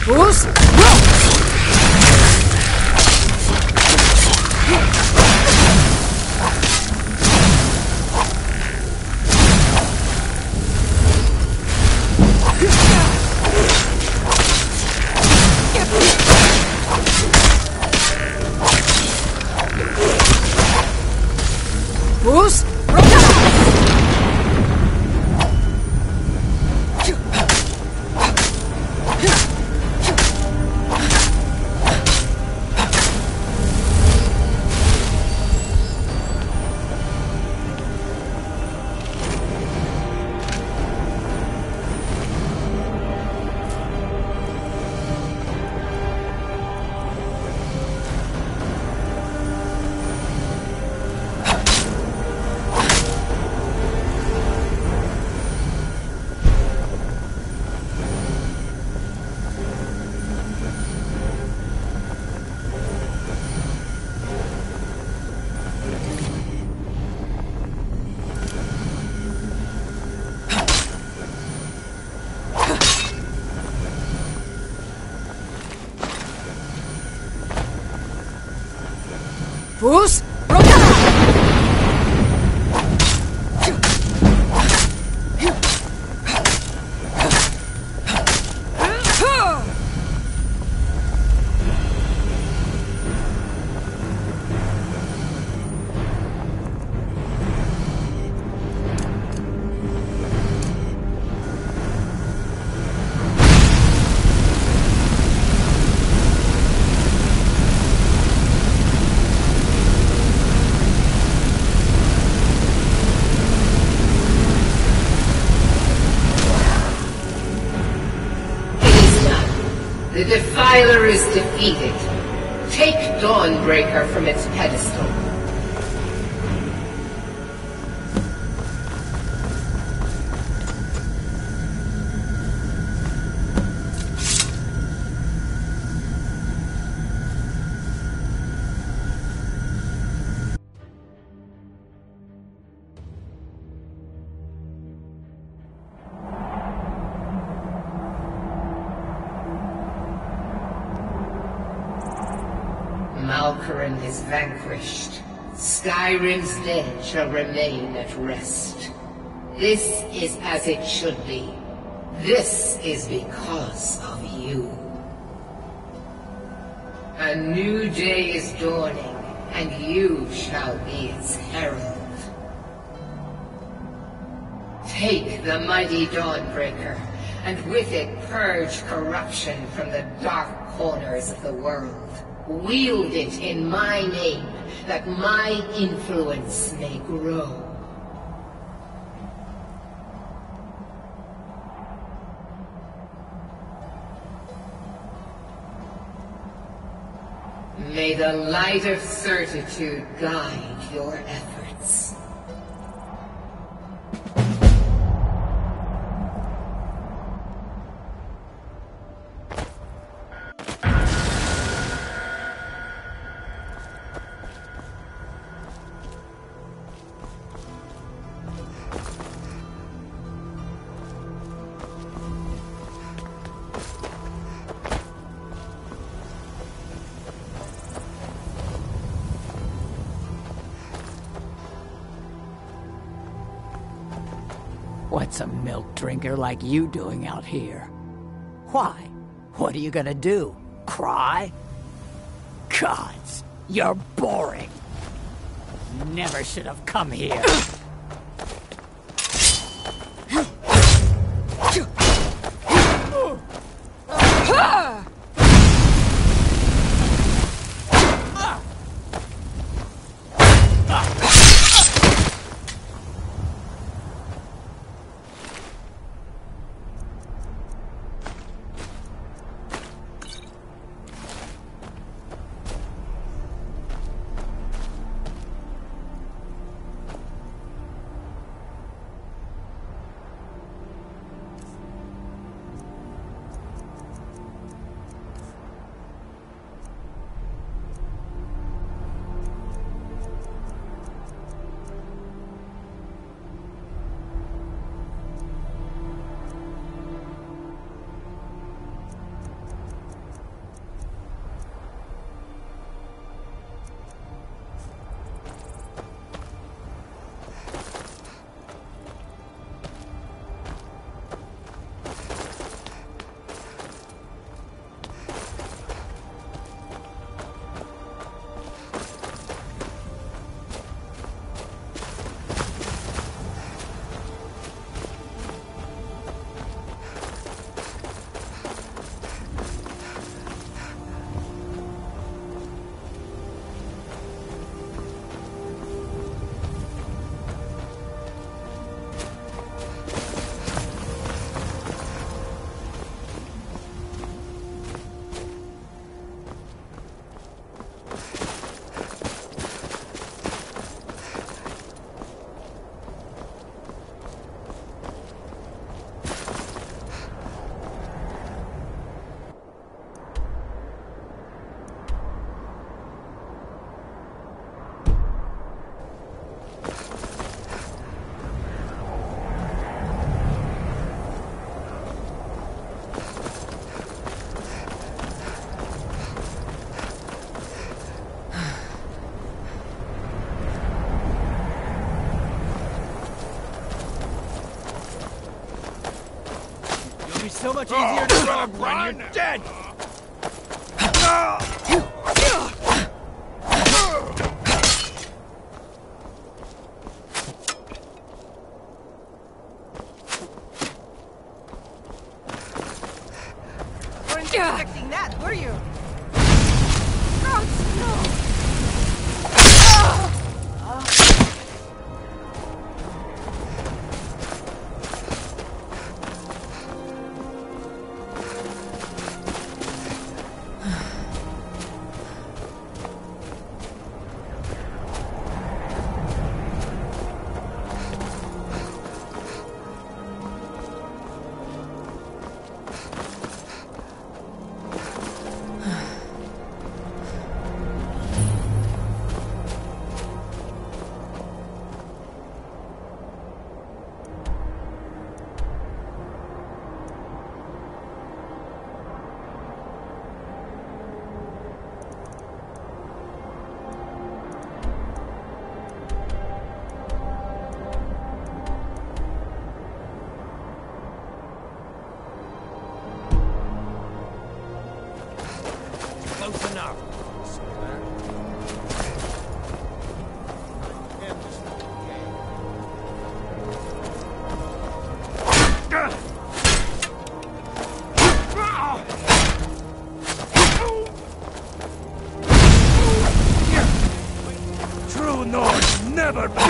Bruce? Bruce? Bruce? The Defiler is defeated. Take Dawnbreaker from its pedestal. Malkoran is vanquished. Skyrim's dead shall remain at rest. This is as it should be. This is because of you. A new day is dawning, and you shall be its herald. Take the mighty Dawnbreaker, and with it purge corruption from the dark corners of the world. Wield it in my name, that my influence may grow. May the light of certitude guide your efforts. What's a milk drinker like you doing out here? Why? What are you gonna do? Cry? Gods, you're boring. Never should have come here. So much easier to run when you're dead! Weren't expecting that, were you? never...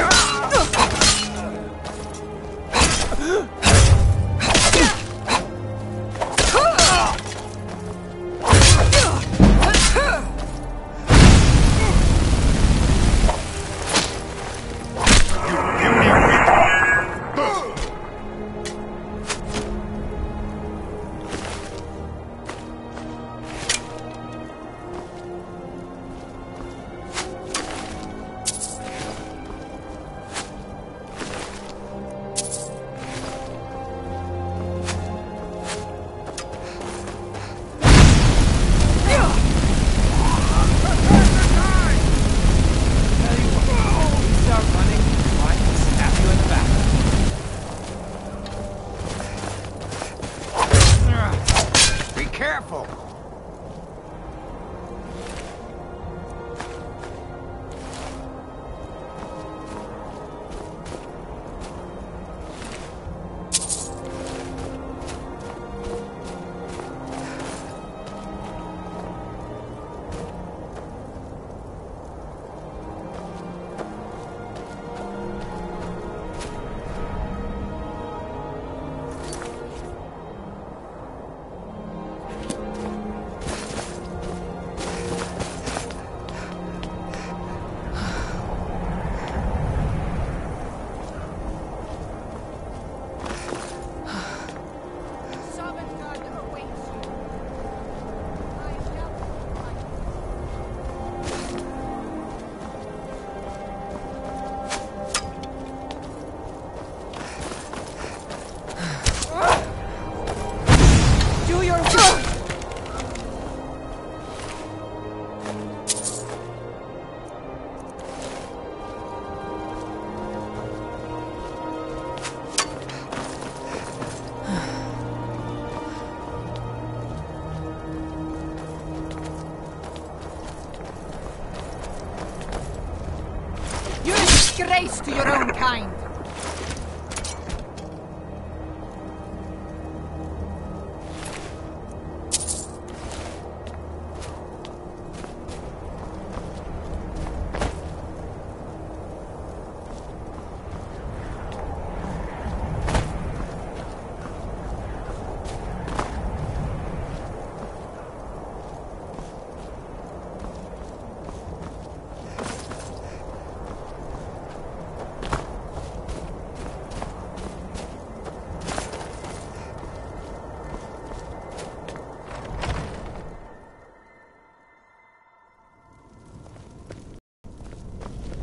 Careful! Disgrace to your own kind!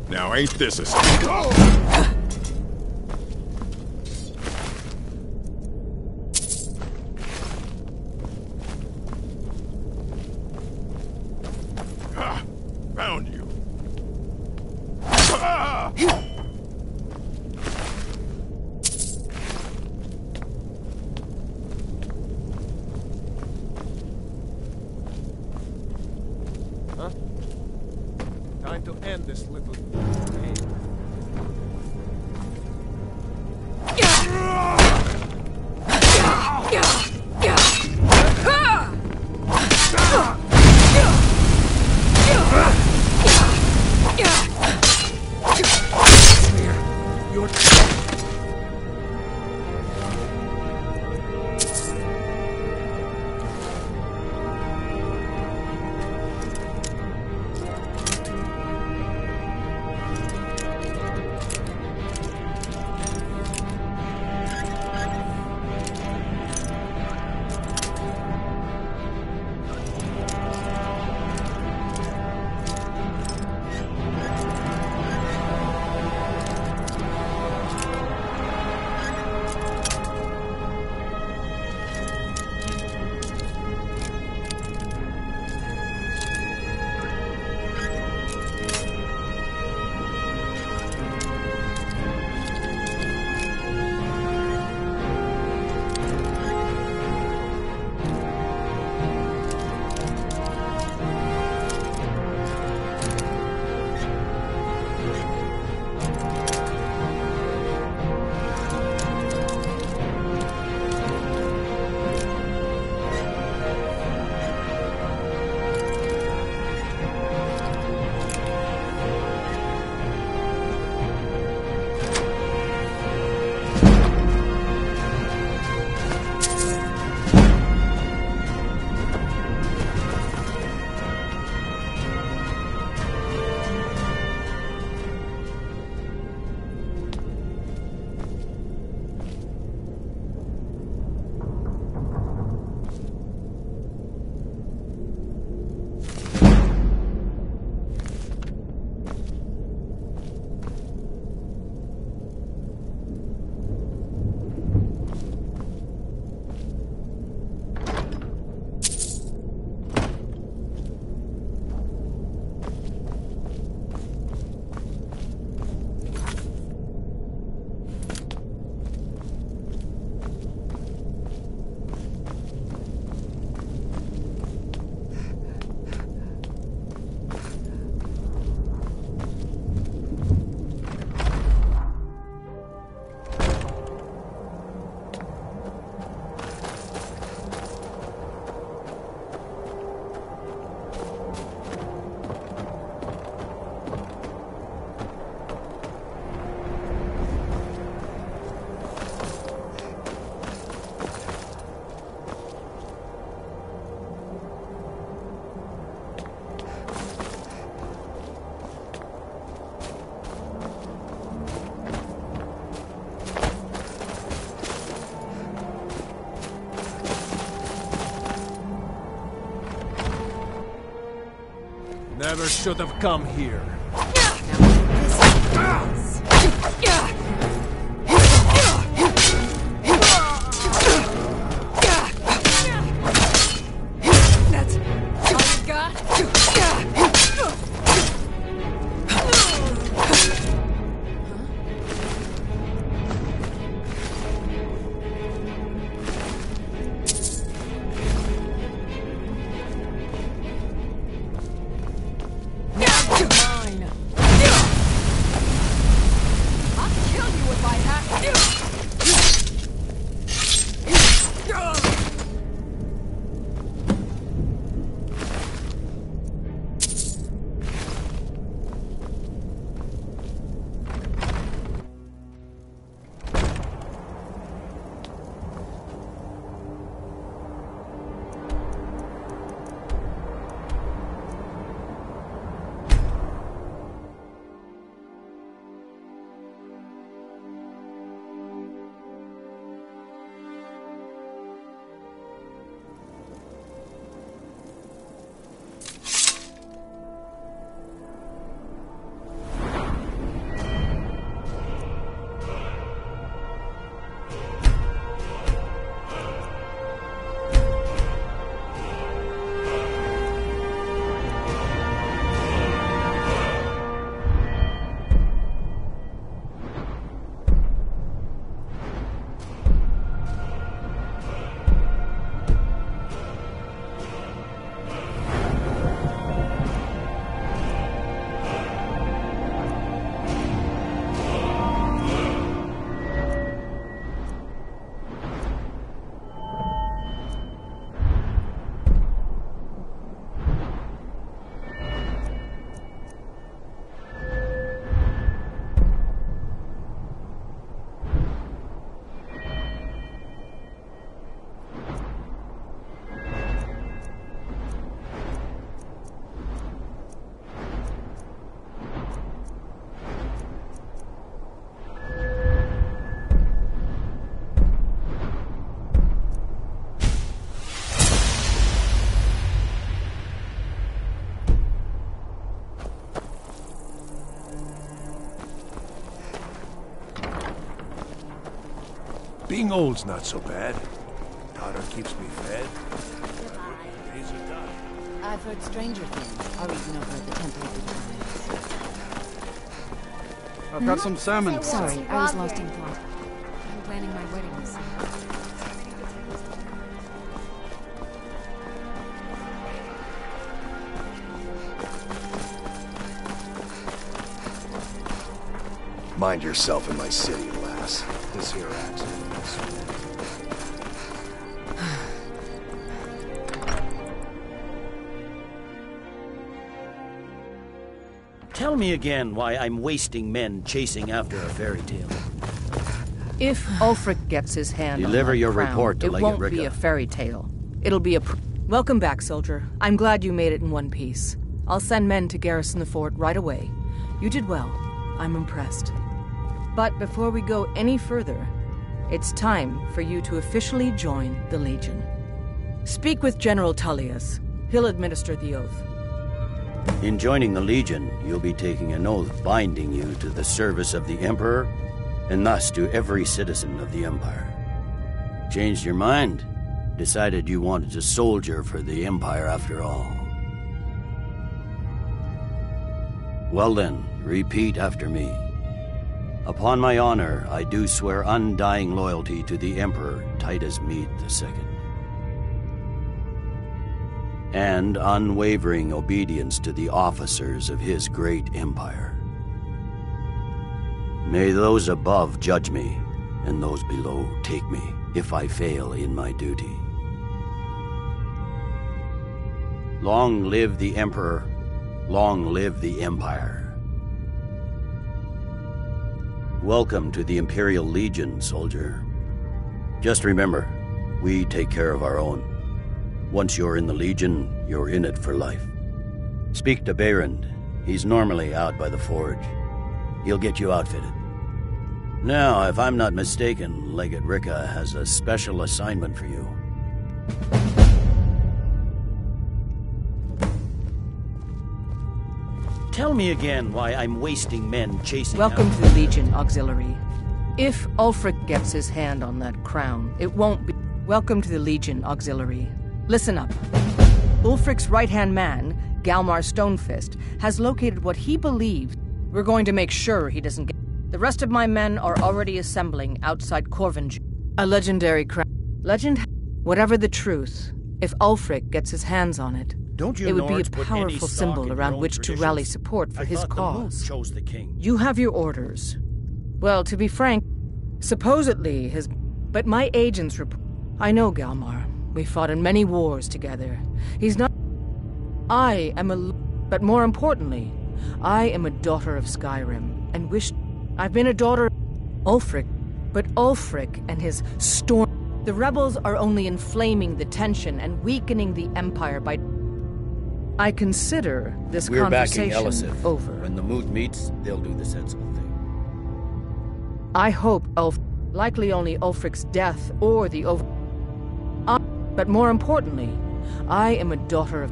Now, ain't this a... Ah, found you. Ah! Huh? Time to end this little game. Never should have come here. That's all you got? Being old's not so bad. Daughter keeps me fed. Days are done. I've heard stranger things are eaten over at the Temple of the Divines. I've got some salmon. Sorry, I was lost in thought. I'm planning my wedding this summer. Mind yourself in my city, lass. This here accident. Tell me again why I'm wasting men chasing after a fairy tale. If Ulfric gets his hand Deliver on your that crown, report to it Legate won't Ricca. be a fairy tale. It'll be a... Welcome back, soldier. I'm glad you made it in one piece. I'll send men to garrison the fort right away. You did well. I'm impressed. But before we go any further, it's time for you to officially join the Legion. Speak with General Tullius. He'll administer the oath. In joining the Legion, you'll be taking an oath binding you to the service of the Emperor, and thus to every citizen of the Empire. Changed your mind? Decided you wanted to soldier for the Empire after all. Well then, repeat after me. Upon my honor, I do swear undying loyalty to the Emperor Titus Mede II. And unwavering obedience to the officers of his great empire. May those above judge me, and those below take me, if I fail in my duty. Long live the Emperor, long live the Empire. Welcome to the Imperial Legion, soldier. Just remember, we take care of our own. Once you're in the Legion, you're in it for life. Speak to Behrend. He's normally out by the forge. He'll get you outfitted. Now, if I'm not mistaken, Legate Ricca has a special assignment for you. Tell me again why I'm wasting men chasing Welcome out. to the Legion Auxiliary. If Ulfric gets his hand on that crown, it won't be... Welcome to the Legion Auxiliary. Listen up. Ulfric's right-hand man, Galmar Stonefist, has located what he believes. We're going to make sure he doesn't get... The rest of my men are already assembling outside Corvinj. A legendary crown. Legend... Whatever the truth, if Ulfric gets his hands on it, Don't you it would be Nords a put any powerful stock symbol in your around own which to traditions? rally support for I his thought the cause. moot chose the king. You have your orders. Well, to be frank, supposedly his... But my agents report... I know Galmar. We fought in many wars together. He's not... I am a... But more importantly, I am a daughter of Skyrim, and wish... I've been a daughter... Ulfric. But Ulfric and his storm... The rebels are only inflaming the tension and weakening the Empire by... I consider this We're backing conversation Elisif. over. When the moot meets, they'll do the sensible thing. I hope likely only Ulfric's death or the but more importantly, I am a daughter of...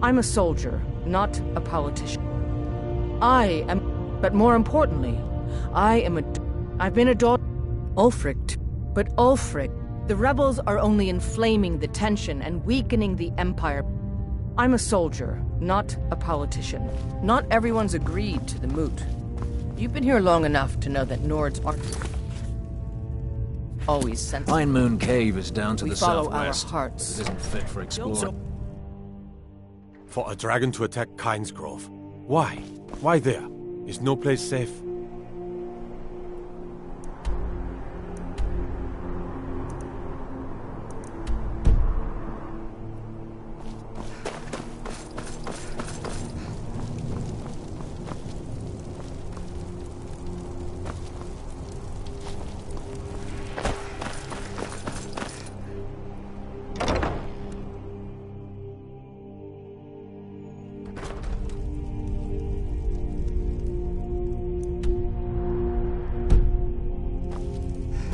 I'm a soldier, not a politician. But more importantly, I've been a daughter... Ulfric, but Ulfric, the rebels are only inflaming the tension and weakening the Empire. I'm a soldier, not a politician. Not everyone's agreed to the moot. You've been here long enough to know that Nords aren't always sensitive. Pine Moon Cave is down to We the follow southwest. our hearts. It isn't fit for exploring. For a dragon to attack Kynesgrove. Why? Why there? Is no place safe?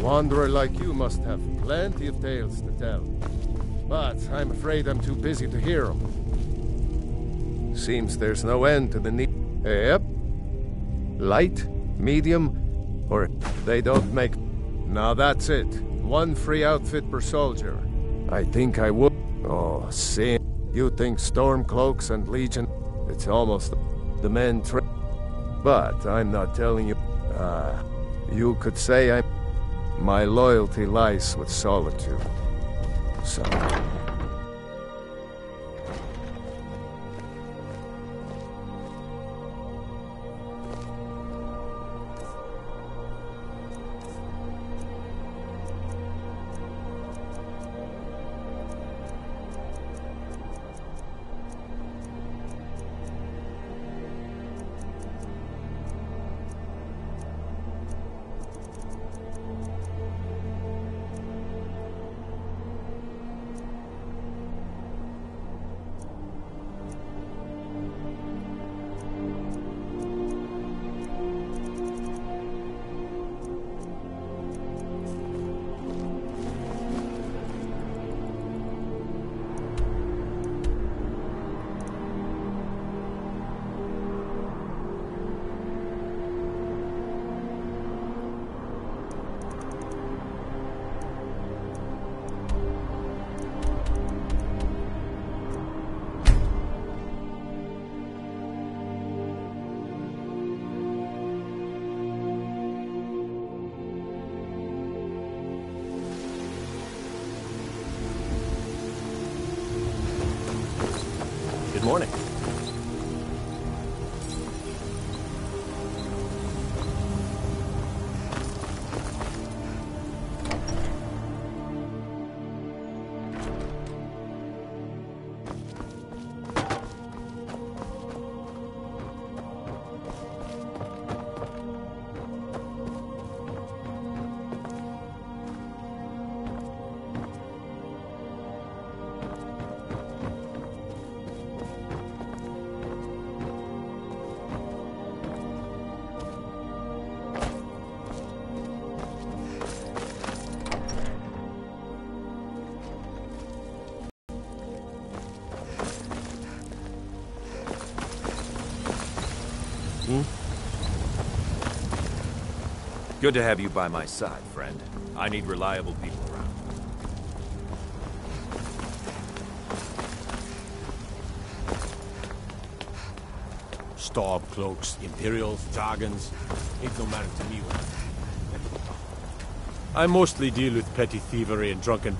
Wanderer like you must have plenty of tales to tell. But I'm afraid I'm too busy to hear them. Seems there's no end to the need. Yep. Light, medium, or they don't make... Now that's it. One free outfit per soldier. I think I would... Oh, sin. You think Stormcloaks and Legion... It's almost the men But I'm not telling you... You could say I'm... My loyalty lies with Solitude. So... Good morning. Good to have you by my side, friend. I need reliable people around. Stormcloaks, Imperials, dragons. Ain't no matter to me what I mostly deal with petty thievery and drunken...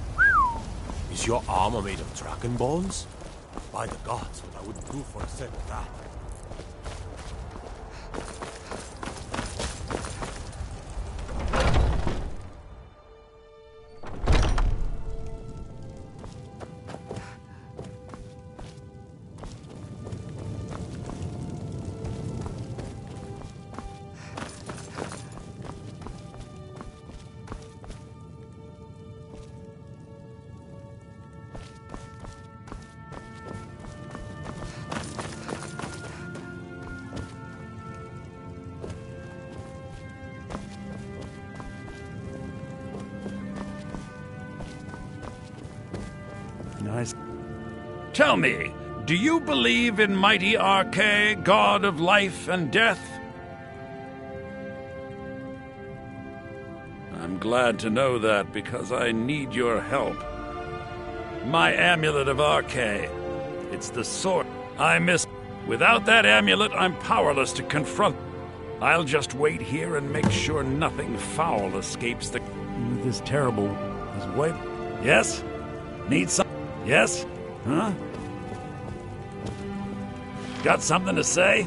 Is your armor made of dragon bones? By the gods, what I wouldn't do for a set of that. Nice. Tell me, do you believe in mighty Arche, god of life and death? I'm glad to know that because I need your help. My amulet of Arche. It's the sword I miss. Without that amulet, I'm powerless to confront. I'll just wait here and make sure nothing foul escapes the... This terrible... This way... Yes? Need some... Yes? Huh? Got something to say?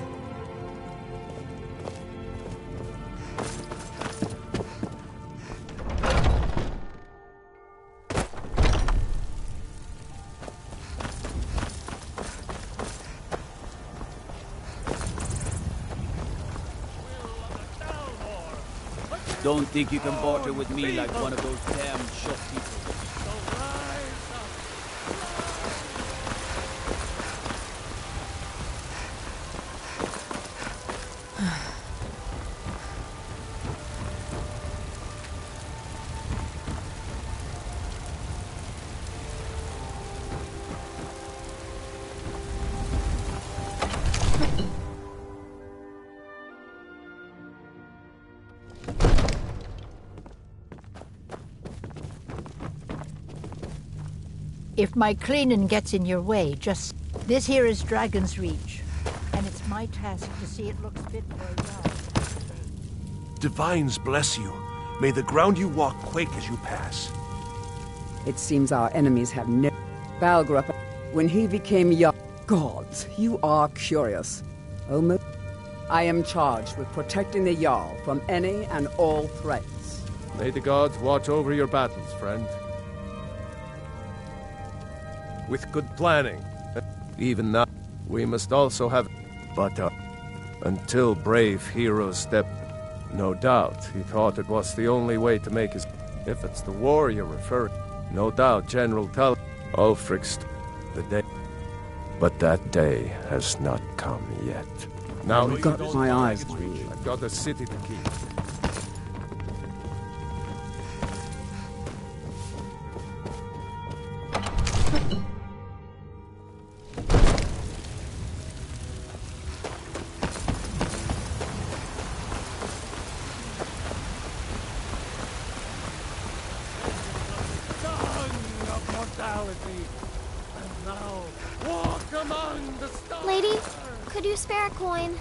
Don't think you can barter with me like one of those damn shopkeepers. If my cleaning gets in your way, just... This here is Dragon's Reach, and it's my task to see it looks fit for a job. Divines bless you. May the ground you walk quake as you pass. It seems our enemies have no... Val grew up... When he became young... Gods, you are curious. Almost... I am charged with protecting the Jarl from any and all threats. May the gods watch over your battles, friend. With good planning. Even now, we must also have... But, until brave heroes step... No doubt, he thought it was the only way to make his... If it's the war you're referring... No doubt General Ulfric's... The day... But that day has not come yet. Now I've got my eyes on you. I've got a city to keep. Lady, could you spare a coin?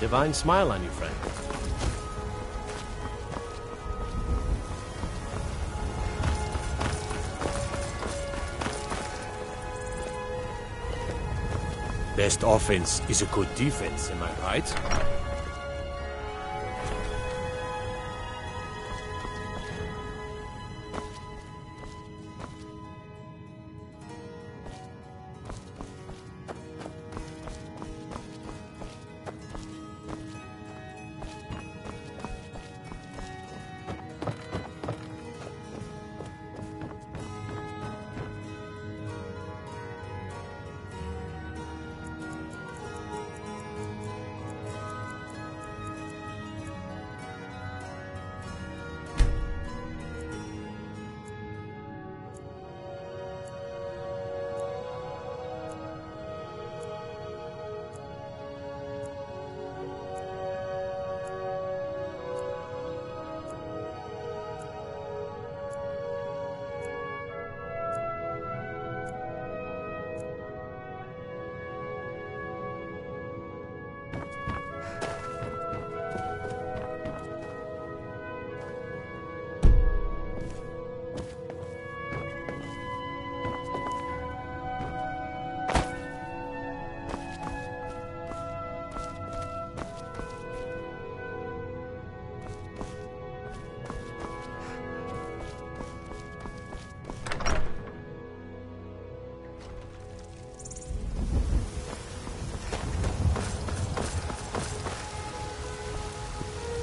Divine smile on you, friend. Best offense is a good defense, am I right?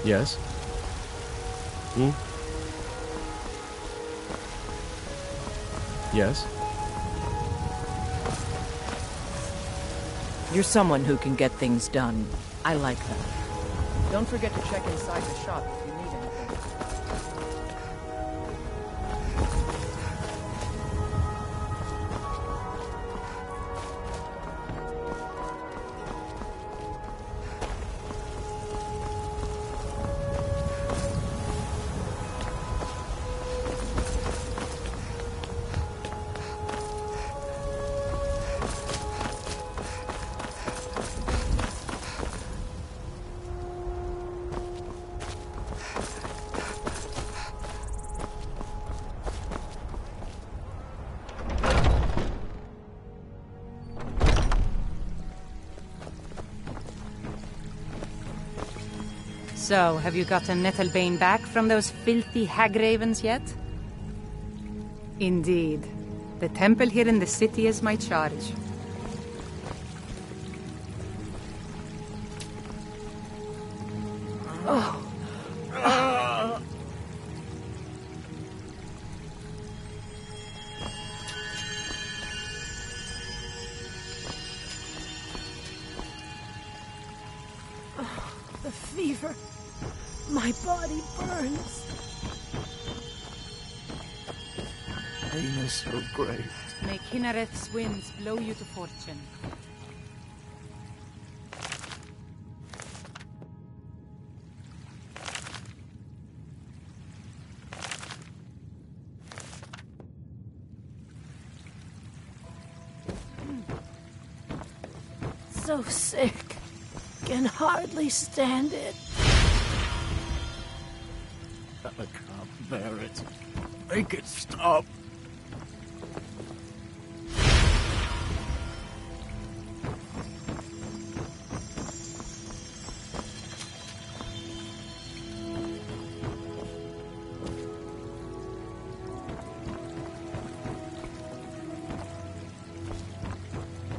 Yes? Yes? You're someone who can get things done. I like that. Don't forget to check inside the shop if you need anything. So, have you gotten Nettlebane back from those filthy hag-ravens yet? Indeed. The temple here in the city is my charge. Oh. The fever. My body burns. Pain is so great. May Kinnereth's winds blow you to fortune. So sick. Can hardly stand it. I can't bear it. Make it stop.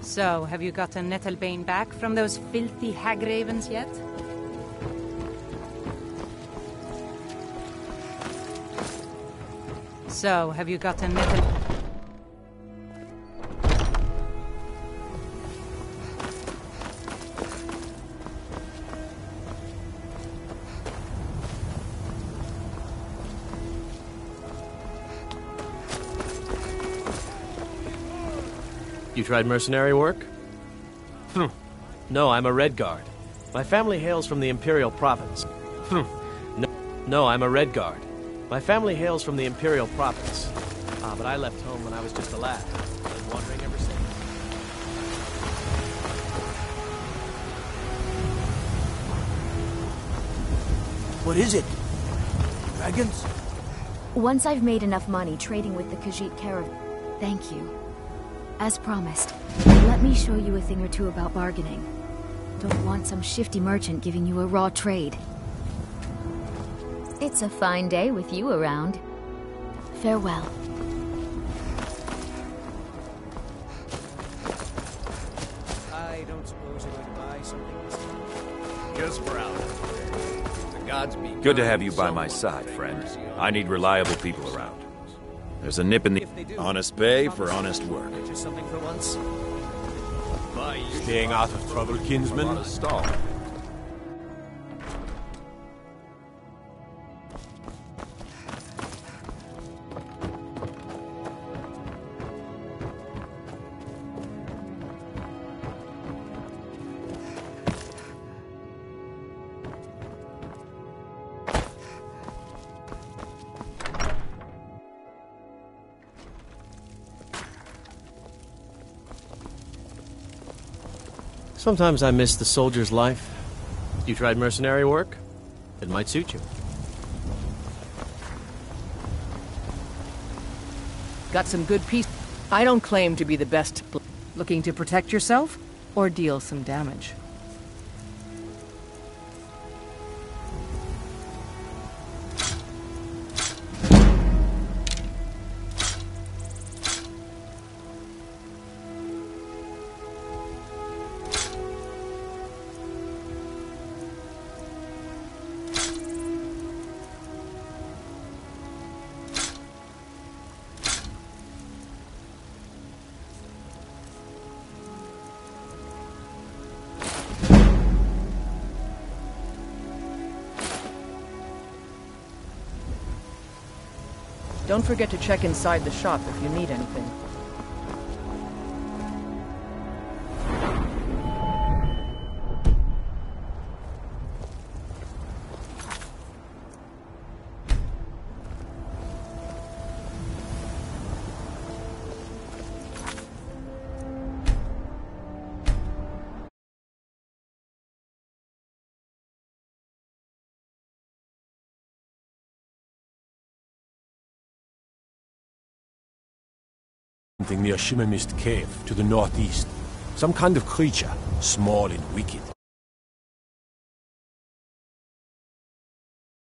So, have you gotten Nettlebane back from those filthy hag-ravens yet? So, have you gotten Nettlebane? You tried mercenary work? No, I'm a Red Guard. My family hails from the Imperial Province. No, I'm a Red Guard. My family hails from the Imperial Province. But I left home when I was just a lad. I've been wandering ever since. What is it? Dragons? Once I've made enough money trading with the Khajiit caravan. Thank you. As promised, let me show you a thing or two about bargaining. Don't want some shifty merchant giving you a raw trade. It's a fine day with you around. Farewell. I don't suppose you're going to buy something this time? Just browse. The gods be Good to have you by my side, friend. I need reliable people around. There's a nip in the honest pay for honest work. Just something for once. Staying out of trouble, kinsman. Stall. Sometimes I miss the soldier's life. You tried mercenary work? It might suit you. Got some good piece. I don't claim to be the best. Looking to protect yourself or deal some damage? Don't forget to check inside the shop if you need anything. Something near Shimmer Mist Cave to the northeast. Some kind of creature, small and wicked.